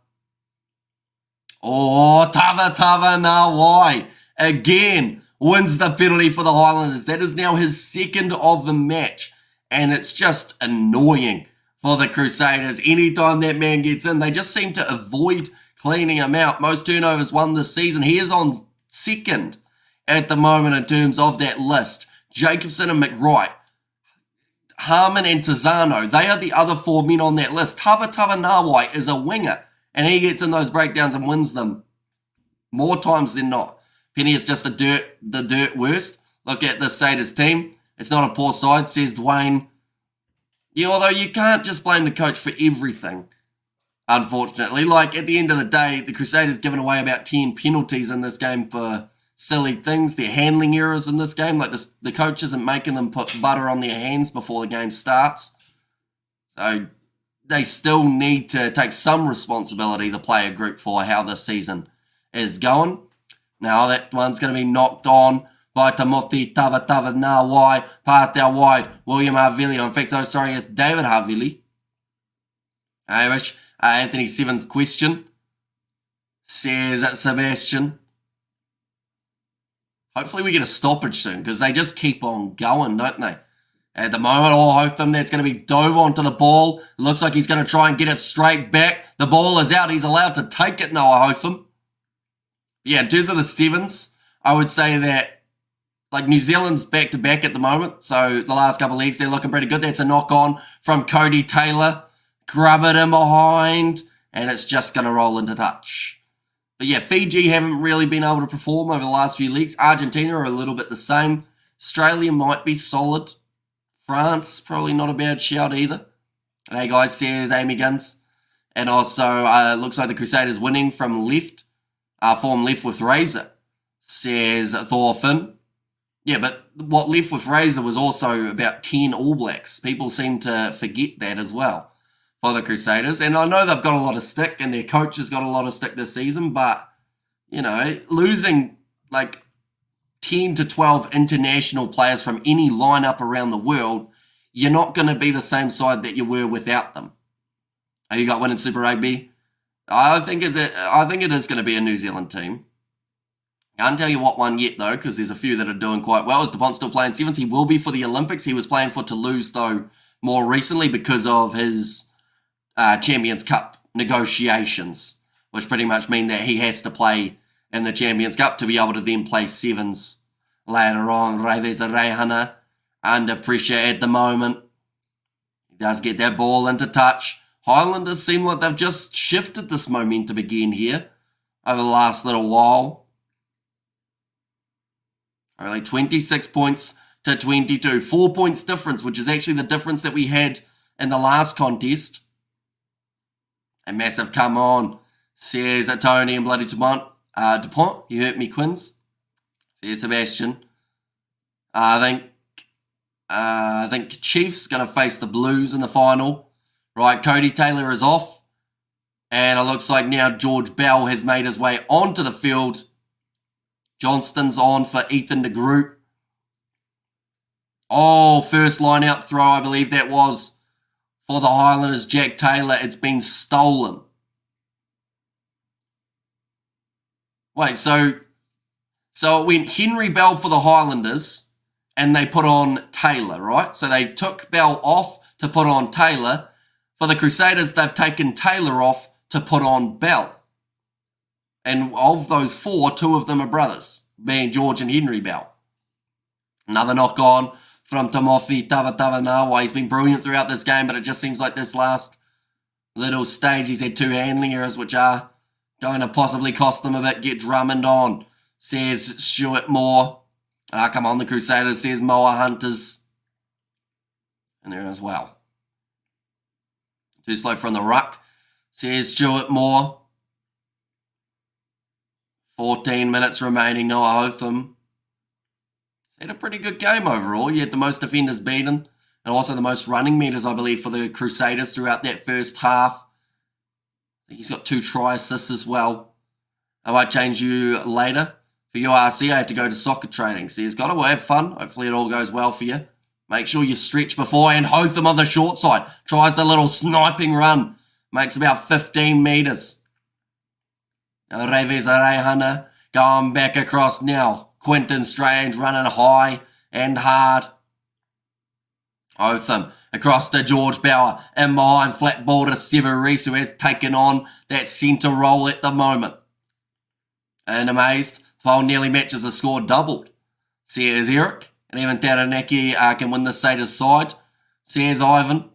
Tava Nawai again wins the penalty for the Highlanders. That is now his second of the match. And it's just annoying for the Crusaders. Anytime that man gets in, they just seem to avoid cleaning him out. Most turnovers won this season. He is on second at the moment in terms of that list. Jacobson and McWright, Harmon and Tizano, they are the other 4 men on that list. Tava Nawai is a winger. And he gets in those breakdowns and wins them more times than not. Penny is just the dirt worst. Look at the Crusaders team. It's not a poor side, says Dwayne. Yeah, although you can't just blame the coach for everything, unfortunately. Like, at the end of the day, the Crusaders given away about 10 penalties in this game for silly things. Their handling errors in this game. Like, the coach isn't making them put butter on their hands before the game starts. So they still need to take some responsibility, the player group, for how this season is going. Now that one's going to be knocked on by Timothy Tava Nawai. Passed out wide. William Havili. In fact, it's David Havili. Irish. Anthony Sevens question, says Sebastian. Hopefully we get a stoppage soon, because they just keep on going, don't they? At the moment, Hotham, that's going to be dove onto the ball. It looks like he's going to try and get it straight back. The ball is out. He's allowed to take it, Noah Hotham. Yeah, in terms of the Sevens, I would say that, like, New Zealand's back-to-back at the moment. So the last couple of leagues, they're looking pretty good. That's a knock-on from Cody Taylor. Grub it in behind, and it's just going to roll into touch. But yeah, Fiji haven't really been able to perform over the last few leagues. Argentina are a little bit the same. Australia might be solid. France, probably not a bad shout either. Hey guys, says Amy Guns. And also, looks like the Crusaders winning from left. Form left with Razor, says Thorfinn. Yeah, but what left with Razor was also about 10 All Blacks. People seem to forget that as well for the Crusaders. And I know they've got a lot of stick, and their coach has got a lot of stick this season, but, you know, losing like 10 to 12 international players from any lineup around the world, you're not going to be the same side that you were without them. Have you got one in Super Rugby? I think it is going to be a New Zealand team. Can't tell you what one yet, though, because there's a few that are doing quite well. Is DuPont still playing sevens? He will be for the Olympics. He was playing for Toulouse, though, more recently because of his Champions Cup negotiations, which pretty much mean that he has to play in the Champions Cup to be able to then play sevens later on. There's a Rehana. under pressure at the moment. He does get that ball into touch. Highlanders seem like they've just shifted this momentum again here over the last little while. Only 26 points to 22. 4 points difference, which is actually the difference that we had in the last contest. A massive come on, says Tony and bloody Dupont. You hurt me, Quins. Says Sebastian. I think Chiefs going to face the Blues in the final. Right, Cody Taylor is off. And it looks like now George Bell has made his way onto the field. Johnston's on for Ethan de Groot. Oh, first line out throw, I believe that was for the Highlanders. Jack Taylor, it's been stolen. Wait, so it went Henry Bell for the Highlanders and they put on Taylor, right? So they took Bell off to put on Taylor. For the Crusaders, they've taken Taylor off to put on Bell. And of those 4, 2 of them are brothers, being George and Henry Bell. Another knock on from Tamofi Tavatavanawa. He's been brilliant throughout this game, but it just seems like this last little stage, he's had 2 handling errors, which are going to possibly cost them a bit. Get Drummond on, says Stuart Moore. Come on, the Crusaders, says Moa Hunters. And there as well. Too slow from the ruck, says Stuart Moore. 14 minutes remaining, Noah Hotham. He's had a pretty good game overall. He had the most defenders beaten and also the most running meters, I believe, for the Crusaders throughout that first half. I think he's got 2 try assists as well. I might change you later. For URC, I have to go to soccer training. So he's got to have fun. Hopefully it all goes well for you. Make sure you stretch beforehand. Hotham on the short side. Tries a little sniping run. Makes about 15 meters. Reves Arehana going back across now. Quinton Strange running high and hard. Hotham across to George Bauer. In behind, flat ball to Sever Reece, who has taken on that centre role at the moment. And amazed, while nearly matches the score doubled. Says Eric, and even Taranaki can win the Crusaders side. Says Ivan.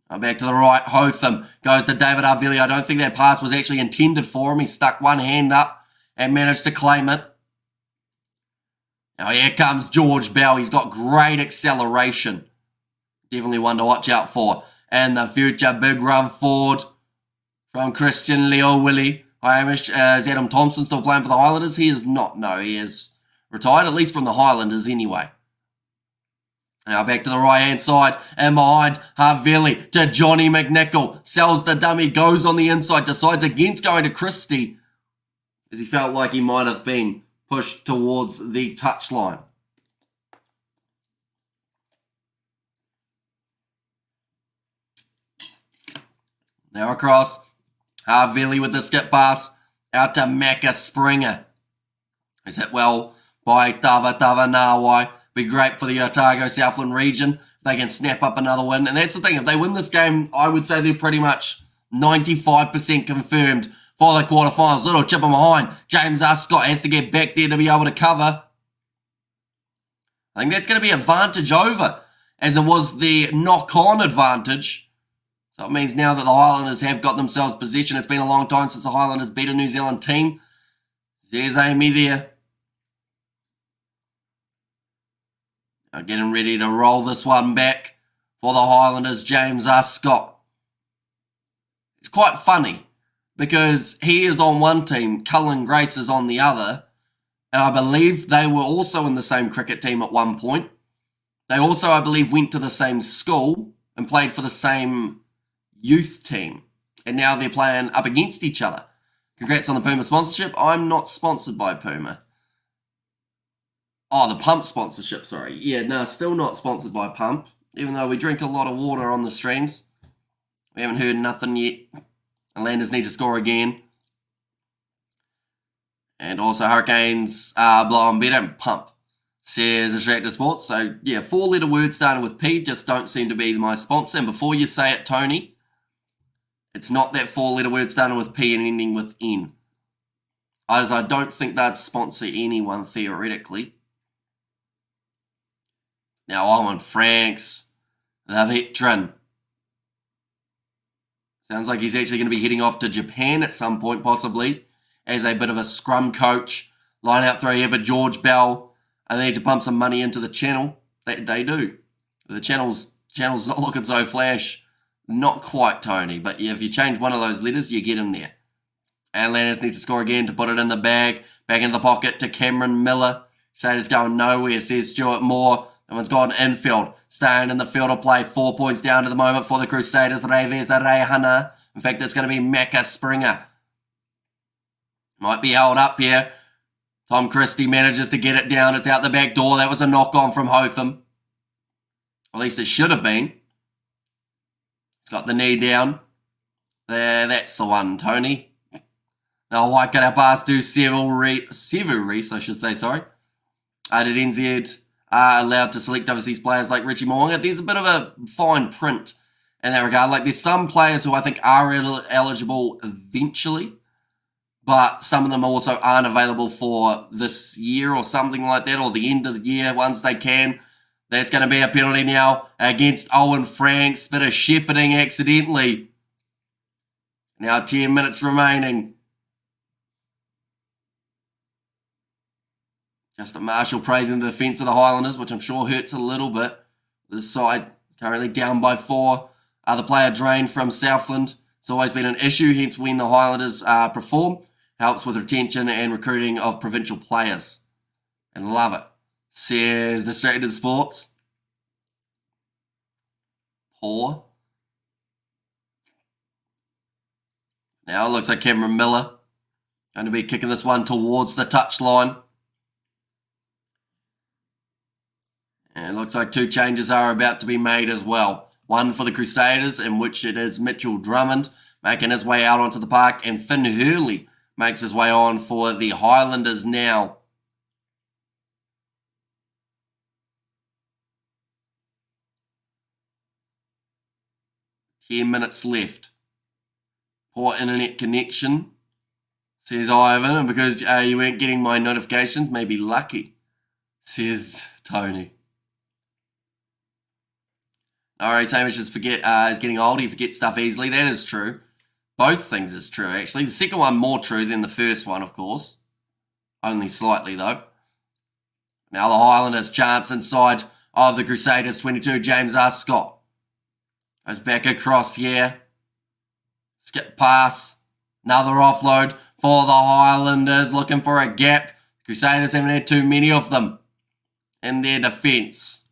Back to the right, Hotham goes to David Arvili. I don't think that pass was actually intended for him. He stuck one hand up and managed to claim it. Now here comes George Bell. He's got great acceleration. Definitely one to watch out for. And the future big run forward from Christian Leo Willie. Hamish, is Adam Thompson still playing for the Highlanders? He is not. No, he is retired, at least from the Highlanders anyway. Now back to the right-hand side and behind Havili to Johnny McNichol. Sells the dummy, goes on the inside, decides against going to Christie as he felt like he might have been pushed towards the touchline. Now across, Havili with the skip pass out to Macca Springer. Is hit well by Tavatavanawa. Be great for the Otago Southland region if they can snap up another win. And that's the thing, if they win this game, I would say they're pretty much 95% confirmed for the quarterfinals. Little chip in behind. James Scott has to get back there to be able to cover. I think that's going to be advantage over, as it was the knock-on advantage. So it means now that the Highlanders have got themselves possession. It's been a long time since the Highlanders beat a New Zealand team. There's Amy there. Getting ready to roll this one back for the Highlanders, James Scott. It's quite funny because he is on one team, Cullen Grace is on the other, and I believe they were also in the same cricket team at one point. They also, I believe, went to the same school and played for the same youth team, and now they're playing up against each other. Congrats on the Puma sponsorship. I'm not sponsored by Puma. Oh, the Pump sponsorship, sorry. Yeah, no, still not sponsored by Pump, even though we drink a lot of water on the streams. We haven't heard nothing yet. The Landers need to score again. And also Hurricanes are blowing better and Pump, says Attractor Sports. So, yeah, 4-letter words starting with P just don't seem to be my sponsor. And before you say it, Tony, it's not that 4-letter word starting with P and ending with N. As I don't think they'd sponsor anyone theoretically. Now Owen Franks, the veteran. Sounds like he's actually going to be heading off to Japan at some point, possibly, as a bit of a scrum coach. Line out throw here for George Bell. And they need to pump some money into the channel. They do. The channel's not looking so flash. Not quite, Tony. But yeah, if you change one of those letters, you get him there. And Landers need to score again to put it in the bag. Back into the pocket to Cameron Miller. Crusaders going nowhere, says Stuart Moore. That one's gone infield. Staying in the field of play. 4 points down to the moment for the Crusaders. Reves Rehana. In fact, it's going to be Macca Springer. Might be held up here. Tom Christie manages to get it down. It's out the back door. That was a knock-on from Hotham. At least it should have been. It's got the knee down. There, that's the one, Tony. Now, Waikato pass to Sevu Reece, I should say, sorry. Did NZ are allowed to select overseas players like Richie Mo'unga? There's a bit of a fine print in that regard. Like, there's some players who I think are eligible eventually, but some of them also aren't available for this year or something like that, or the end of the year once they can. That's going to be a penalty now against Owen Franks. Bit of shepherding accidentally. Now 10 minutes remaining. Justin Marshall praising the defence of the Highlanders, which I'm sure hurts a little bit. This side currently down by 4. The player drained from Southland. It's always been an issue, hence when the Highlanders perform. Helps with retention and recruiting of provincial players. And love it. Says Distracted Sports. Poor. Now it looks like Cameron Miller going to be kicking this one towards the touchline. And it looks like 2 changes are about to be made as well. One for the Crusaders, in which it is Mitchell Drummond making his way out onto the park, and Finn Hurley makes his way on for the Highlanders now. Ten minutes left. Poor internet connection, says Ivan, and because you weren't getting my notifications, maybe lucky, says Tony. Alright, Hamish is getting old, he forgets stuff easily. That is true. Both things is true, actually. The second one more true than the first one, of course. Only slightly, though. Now the Highlanders chance inside of the Crusaders 22, James R. Scott. Goes back across here. Skip pass. Another offload for the Highlanders, looking for a gap. Crusaders haven't had too many of them in their defence.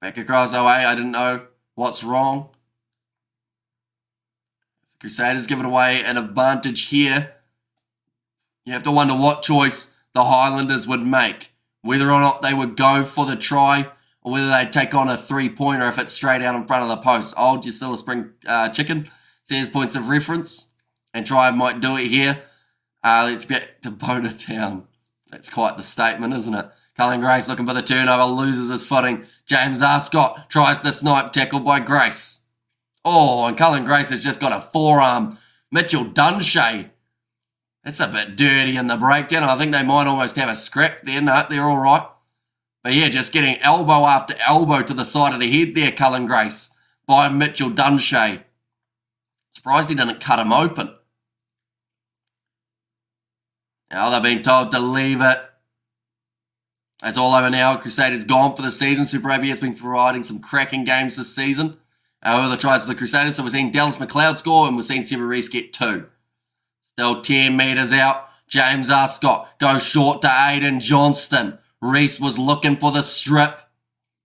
Back across away, I didn't know what's wrong. Crusaders give it away an advantage here. You have to wonder what choice the Highlanders would make. Whether or not they would go for the try, or whether they'd take on a 3-pointer if it's straight out in front of the post. Old, you're still a spring chicken. Says points of reference. And try might do it here. Let's get to Bona Town. That's quite the statement, isn't it? Cullen Grace looking for the turnover, loses his footing. James R. Scott tries to snipe, tackled by Grace. Oh, and Cullen Grace has just got a forearm. Mitchell Dunshay. That's a bit dirty in the breakdown. I think they might almost have a scrap there. No, they're all right. But yeah, just getting elbow after elbow to the side of the head there, Cullen Grace, by Mitchell Dunshay. Surprised he didn't cut him open. Now they're being told to leave it. It's all over now. Crusaders gone for the season. Super Rugby has been providing some cracking games this season. However, the tries for the Crusaders. So we're seeing Dallas McLeod score, and we're seeing Sevu Reece get 2. Still 10 metres out. James R. Scott goes short to Aiden Johnston. Reece was looking for the strip.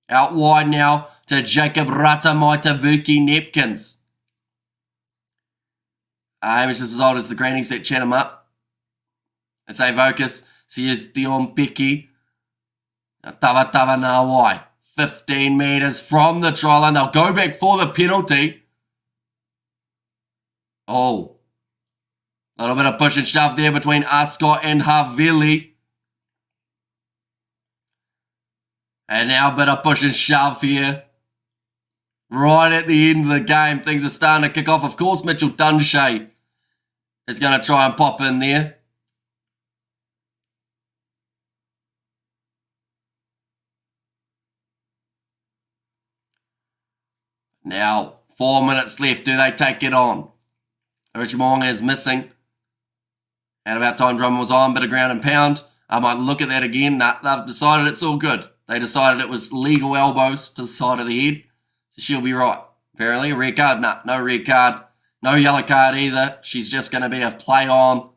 Out wide now to Jacob Ratamaitavuki Nepkins. Hamish, this is old. It's the grannies that chat him up. It's a Vocus. Here's Dion Becky. Tawa Nawai. 15 metres from the try line. They'll go back for the penalty. Oh. A little bit of push and shove there between Ascot and Havili. And now a bit of push and shove here. Right at the end of the game, things are starting to kick off. Of course, Mitchell Dunshay is going to try and pop in there. Now, 4 minutes left. Do they take it on? Richie Mo'unga is missing. And about time Drummond was on, bit of ground and pound. I might look at that again. Nah, they've decided it's all good. They decided it was legal elbows to the side of the head. So she'll be right. Apparently, a red card. Nah, no red card. No yellow card either. She's just going to be a play on.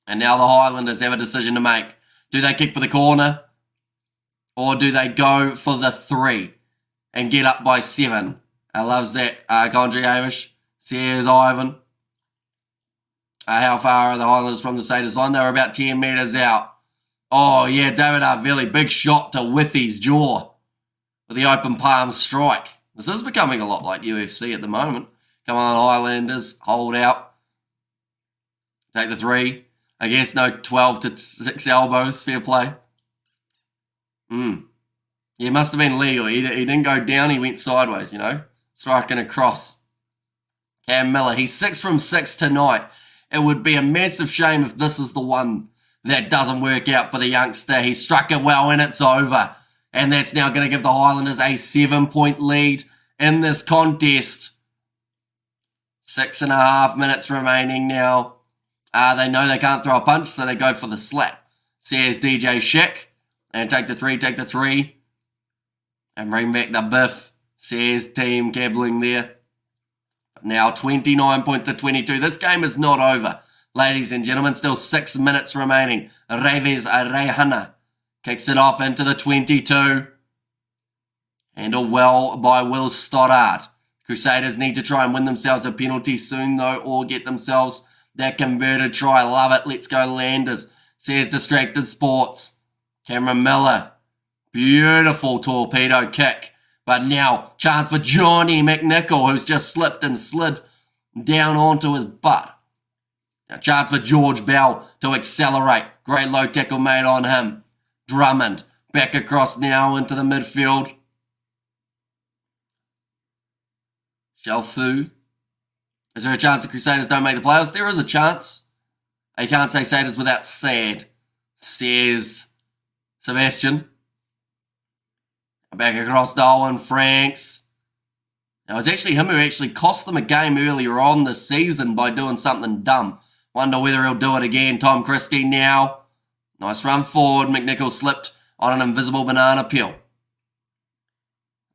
And now the Highlanders have a decision to make. Do they kick for the corner? Or do they go for the 3 and get up by 7? I loves that commentary, Hamish. Here's Ivan. How far are the Highlanders from the Crusaders line? They were about 10 metres out. Oh, yeah, David Arvelli. Big shot to Withy's jaw with the open palm strike. This is becoming a lot like UFC at the moment. Come on, Highlanders. Hold out. Take the 3. I guess no 12 to 6 elbows. Fair play. Yeah, it must have been legal. He didn't go down. He went sideways, you know. Striking across. Cam Miller. He's 6 from 6 tonight. It would be a massive shame if this is the one that doesn't work out for the youngster. He struck it well and it's over. And that's now going to give the Highlanders a 7-point lead in this contest. 6.5 minutes remaining now. They know they can't throw a punch, so they go for the slap. Says DJ Schick. And take the 3. And bring back the biff. Says Team Cabling there. Now 29 points to 22. This game is not over. Ladies and gentlemen, still 6 minutes remaining. Reves Rehana kicks it off into the 22. Handled well by Will Stoddart. Crusaders need to try and win themselves a penalty soon, though, or get themselves that converted try. Love it. Let's go, Landers. Says Distracted Sports. Cameron Miller. Beautiful torpedo kick. But now, chance for Johnny McNichol, who's just slipped and slid down onto his butt. Now, chance for George Bell to accelerate. Great low tackle made on him. Drummond back across now into the midfield. Shelfu. Is there a chance the Crusaders don't make the playoffs? There is a chance. I can't say Saders without sad, says Sebastian. Back across Darwin Franks. Now, it was actually him who actually cost them a game earlier on this season by doing something dumb. Wonder whether he'll do it again. Tom Christie now. Nice run forward. McNichol slipped on an invisible banana peel.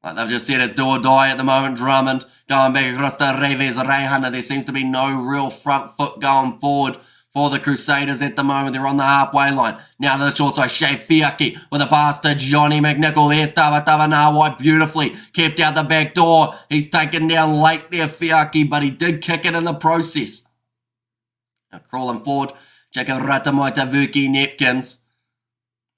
Like they've just said, it's do or die at the moment. Drummond going back across to Reves Rehana. There seems to be no real front foot going forward for the Crusaders at the moment. They're on the halfway line. Now to the short side, Shea Fiaki with a pass to Johnny McNichol. There's Tavatavanawa beautifully kept out the back door. He's taken down late there, Fiaki, but he did kick it in the process. Now crawling forward, Jacob Ratamoitavuki Nepkins.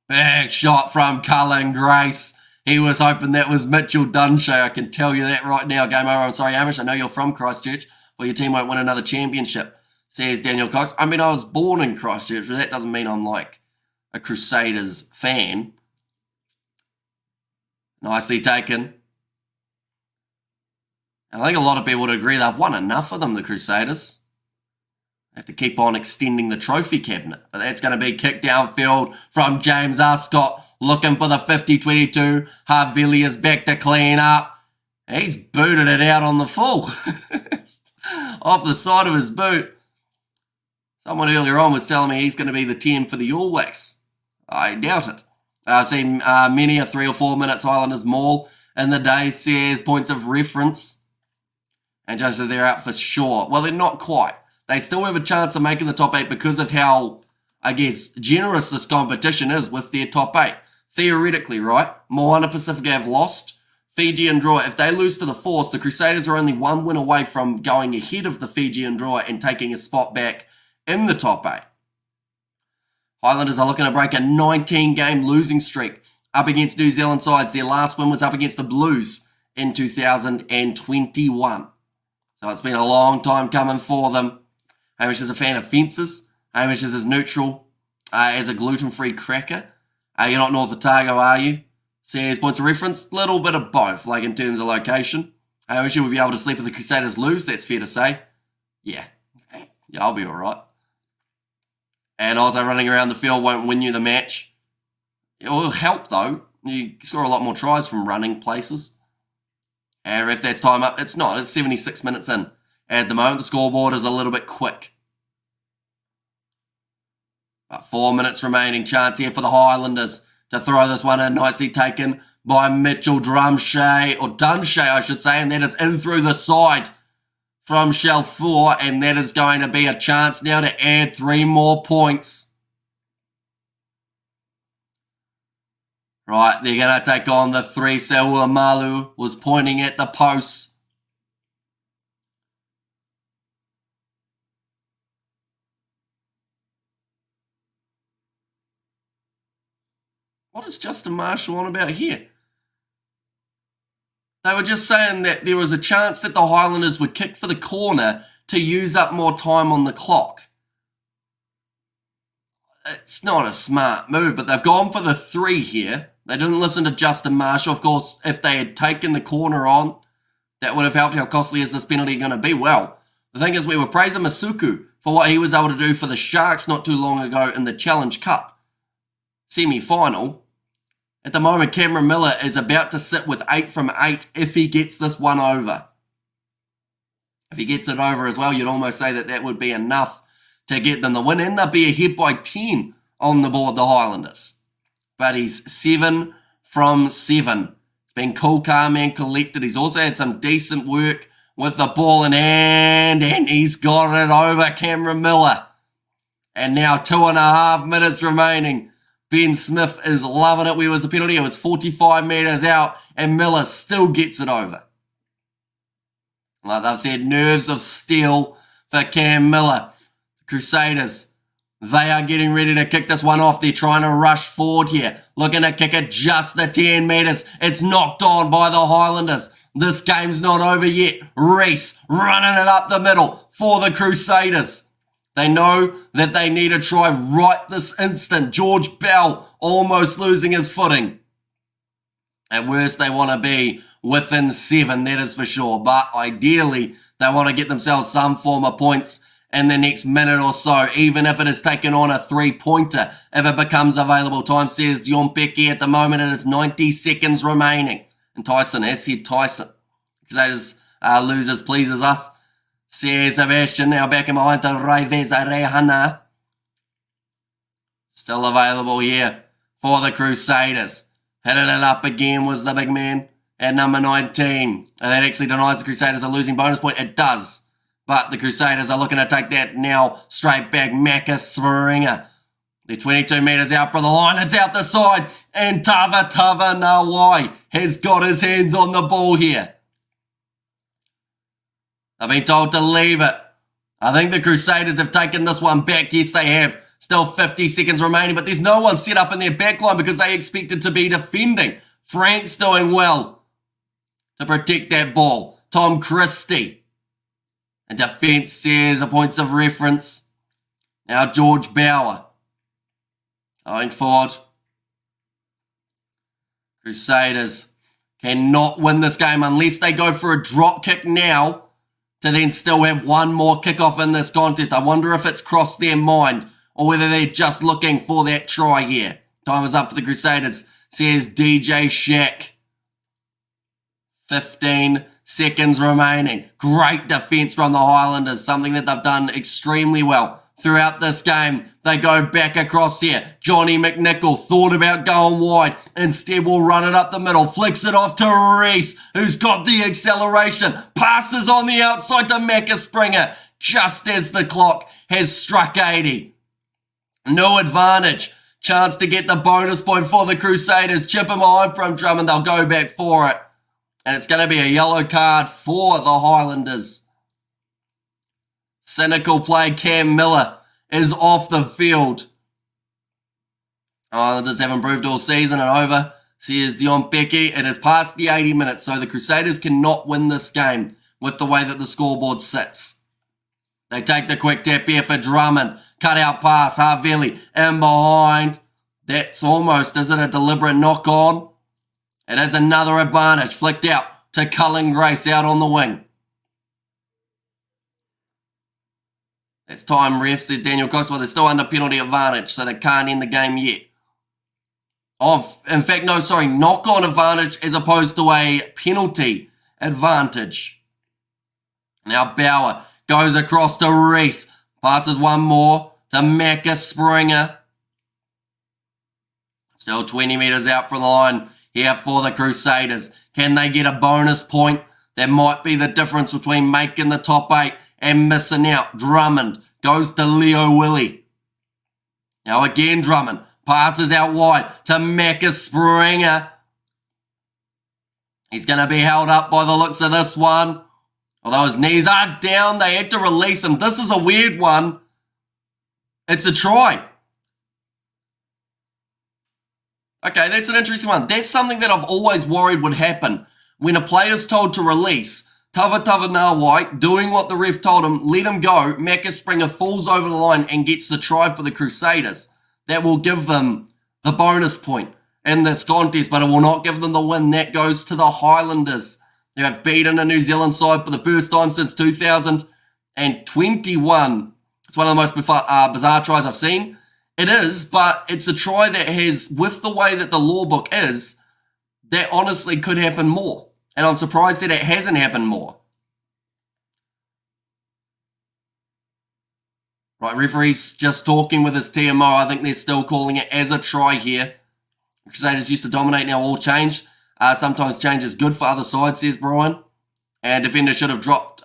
Big shot from Cullen Grace. He was hoping that was Mitchell Dunshay. I can tell you that right now. Game over. I'm sorry, Amish. I know you're from Christchurch, but your team won't win another championship, says Daniel Cox. I mean, I was born in Christchurch, but that doesn't mean I'm like a Crusaders fan. Nicely taken. And I think a lot of people would agree they've won enough of them, the Crusaders. They have to keep on extending the trophy cabinet. But that's going to be kicked downfield from James Ascott. Looking for the 50-22. Havili is back to clean up. He's booted it out on the full. Off the side of his boot. Someone earlier on was telling me he's going to be the 10 for the All Blacks. I doubt it. I've seen many a 3 or 4 minutes Highlanders maul in the day, says points of reference. And just so they're out for sure. Well, they're not quite. They still have a chance of making the top 8 because of how, I guess, generous this competition is with their top 8. Theoretically, right? Moana Pacific have lost. Fijian draw. If they lose to the Force, the Crusaders are only 1 win away from going ahead of the Fijian draw and taking a spot back in the top 8. Highlanders are looking to break a 19-game losing streak up against New Zealand sides. Their last win was up against the Blues in 2021. So it's been a long time coming for them. Hamish is a fan of fences. Hamish is as neutral as a gluten-free cracker. You're not North Otago, are you? Says points of reference. Little bit of both, like in terms of location. Hamish, you would be able to sleep if the Crusaders lose. That's fair to say. Yeah. Yeah, I'll be all right. And also running around the field won't win you the match. It will help, though. You score a lot more tries from running places. And if that's time up, it's not. It's 76 minutes in. At the moment, the scoreboard is a little bit quick. But 4 minutes remaining. Chance here for the Highlanders to throw this one in. Nicely taken by Mitchell Dunshay, I should say. And that is in through the side from Shelfour. And that is going to be a chance now to add 3 more points. Right, they're going to take on the 3. Seua Malu was pointing at the posts. What is Justin Marshall on about here? They were just saying that there was a chance that the Highlanders would kick for the corner to use up more time on the clock. It's not a smart move, but they've gone for the 3 here. They didn't listen to Justin Marshall. Of course, if they had taken the corner on, that would have helped. How costly is this penalty going to be? Well, the thing is, we were praising Masuku for what he was able to do for the Sharks not too long ago in the Challenge Cup semi-final. At the moment, Cameron Miller is about to sit with 8 from 8 if he gets this one over. If he gets it over as well, you'd almost say that that would be enough to get them the win. And they'll be ahead by 10 on the board, the Highlanders. But he's 7 from 7. He's been cool, calm, and collected. He's also had some decent work with the ball in hand, and he's got it over Cameron Miller. And now 2.5 minutes remaining. Ben Smith is loving it. Where was the penalty? It was 45 metres out, and Miller still gets it over. Like they've said, nerves of steel for Cam Miller. The Crusaders, they are getting ready to kick this one off. They're trying to rush forward here. Looking to kick it just the 10 metres. It's knocked on by the Highlanders. This game's not over yet. Reece running it up the middle for the Crusaders. They know that they need a try right this instant. George Bell almost losing his footing. At worst, they want to be within 7, that is for sure. But ideally, they want to get themselves some form of points in the next minute or so, even if it is taken on a 3-pointer, if it becomes available. Time says Yompeki at the moment. It is 90 seconds remaining. And Tyson, as said Tyson, Crusaders losers pleases us. Says Sebastian now back in behind to Raiveza Rehana. Still available here for the Crusaders. Hitting it up again was the big man at number 19. And that actually denies the Crusaders a losing bonus point. It does. But the Crusaders are looking to take that now straight back. Macca Springer. They're 22 metres out from the line. It's out the side. And Tava Nawai has got his hands on the ball here. They've been told to leave it. I think the Crusaders have taken this one back. Yes, they have. Still 50 seconds remaining, but there's no one set up in their backline because they expected to be defending. Frank's doing well to protect that ball. Tom Christie. And defence says a points of reference. Now George Bauer. Going forward. Crusaders cannot win this game unless they go for a drop kick now, to then still have one more kickoff in this contest. I wonder if it's crossed their mind or whether they're just looking for that try here. Time is up for the Crusaders, says DJ Shack. 15 seconds remaining. Great defence from the Highlanders, something that they've done extremely well throughout this game. They go back across here. Johnny McNichol thought about going wide. Instead, will run it up the middle. Flicks it off to Reece, who's got the acceleration. Passes on the outside to Macca Springer, just as the clock has struck 80. No advantage. Chance to get the bonus point for the Crusaders. Chip him behind from Drummond. They'll go back for it. And it's going to be a yellow card for the Highlanders. Cynical play. Cam Miller is off the field. Highlanders have improved all season and over. Says Dion Becky. It is past the 80 minutes, so the Crusaders cannot win this game with the way that the scoreboard sits. They take the quick tap here for Drummond. Cut out pass. Havili in behind. That's almost, is it a deliberate knock on? It is another advantage. Flicked out to Cullen Grace out on the wing. It's time, ref, said Daniel Cox. Well, they're still under penalty advantage, so they can't end the game yet. Oh, in fact, no, sorry, knock-on advantage as opposed to a penalty advantage. Now Bauer goes across to Reece. Passes one more to Macca Springer. Still 20 metres out from the line here for the Crusaders. Can they get a bonus point? That might be the difference between making the top 8 and missing out. Drummond goes to Leo Willie. Now again Drummond passes out wide to Macca Springer. He's going to be held up by the looks of this one. Although his knees are down, they had to release him. This is a weird one. It's a try. Okay, that's an interesting one. That's something that I've always worried would happen. When a player's told to release, Tava Nawai, doing what the ref told him, let him go, Macca Springer falls over the line and gets the try for the Crusaders. That will give them the bonus point in this contest, but it will not give them the win. That goes to the Highlanders, who have beaten a New Zealand side for the first time since 2021. It's one of the most bizarre tries I've seen. It is, but it's a try that has, with the way that the law book is, that honestly could happen more. And I'm surprised that it hasn't happened more. Right, referee's just talking with his TMO. I think they're still calling it as a try here. Crusaders used to dominate, now all changed. Sometimes change is good for other sides, says Brian. And defender should have dropped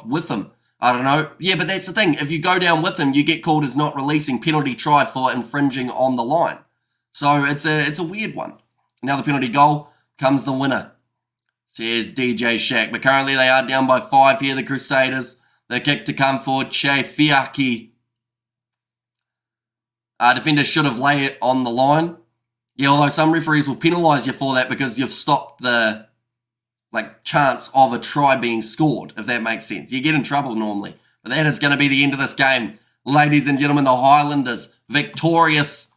with him. I don't know. Yeah, but that's the thing. If you go down with him, you get called as not releasing, penalty try for infringing on the line. So it's a weird one. Now the penalty goal comes the winner, says DJ Shack. But currently they are down by 5 here, the Crusaders. The kick to come for Che Fiaki. Defender should have laid it on the line. Yeah, although some referees will penalise you for that because you've stopped the chance of a try being scored, if that makes sense. You get in trouble normally. But that is going to be the end of this game. Ladies and gentlemen, the Highlanders victorious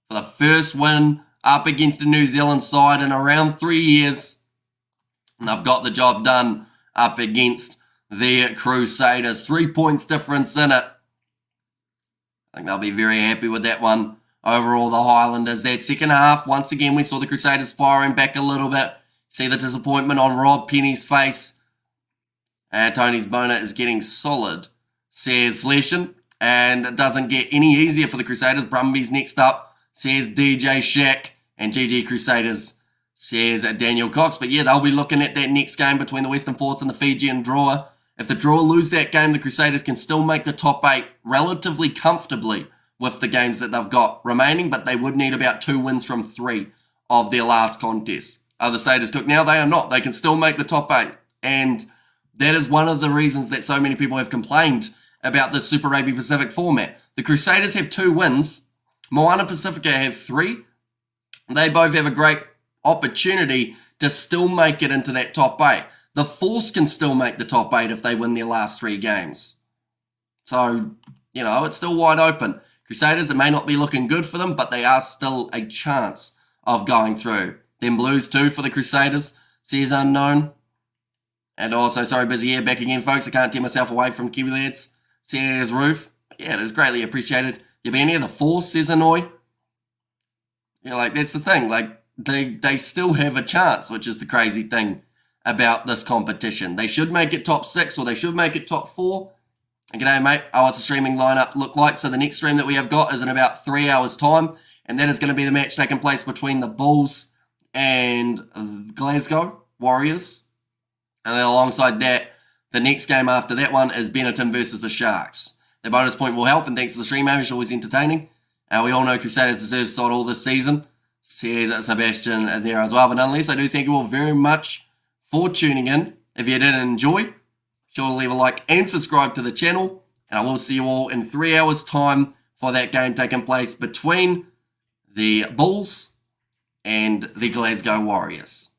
for the first win up against the New Zealand side in around 3 years. And they've got the job done up against the Crusaders. 3 points difference in it. I think they'll be very happy with that one. Overall, the Highlanders, that second half, once again, we saw the Crusaders firing back a little bit. See the disappointment on Rob Penny's face. Tony's boner is getting solid, says Fleshin. And it doesn't get any easier for the Crusaders. Brumby's next up, says DJ Shack. And GG Crusaders, says Daniel Cox. But yeah, they'll be looking at that next game between the Western Force and the Fijian drawer. If the drawer lose that game, the Crusaders can still make the top 8 relatively comfortably with the games that they've got remaining, but they would need about 2 wins from 3 of their last contest. Are the Crusaders cooked now? They are not. They can still make the top 8. And that is one of the reasons that so many people have complained about the Super Rugby Pacific format. The Crusaders have 2 wins. Moana Pacifica have 3. They both have a great opportunity to still make it into that top 8. The Force can still make the top 8 if they win their last 3 games. So, you know, it's still wide open. Crusaders, it may not be looking good for them, but they are still a chance of going through. Then Blues too for the Crusaders, says Unknown. And also, sorry, busy here, back again, folks. I can't tear myself away from Kiwi Lads, says Roof. Yeah, it is greatly appreciated. You been here, the Force, says Annoy. Yeah, that's the thing. They still have a chance, which is the crazy thing about this competition. They should make it top 6 or they should make it top 4. And g'day, mate. What's the streaming lineup look like? So the next stream that we have got is in about 3 hours' time. And that is going to be the match taking place between the Bulls and Glasgow Warriors. And then alongside that, the next game after that one is Benetton versus the Sharks. The bonus point will help, and thanks to the stream, it's always entertaining. We all know Crusaders deserve sod all this season. Says Sebastian there as well. But nonetheless, I do thank you all very much for tuning in. If you did enjoy, be sure to leave a like and subscribe to the channel. And I will see you all in 3 hours' time for that game taking place between the Bulls and the Glasgow Warriors.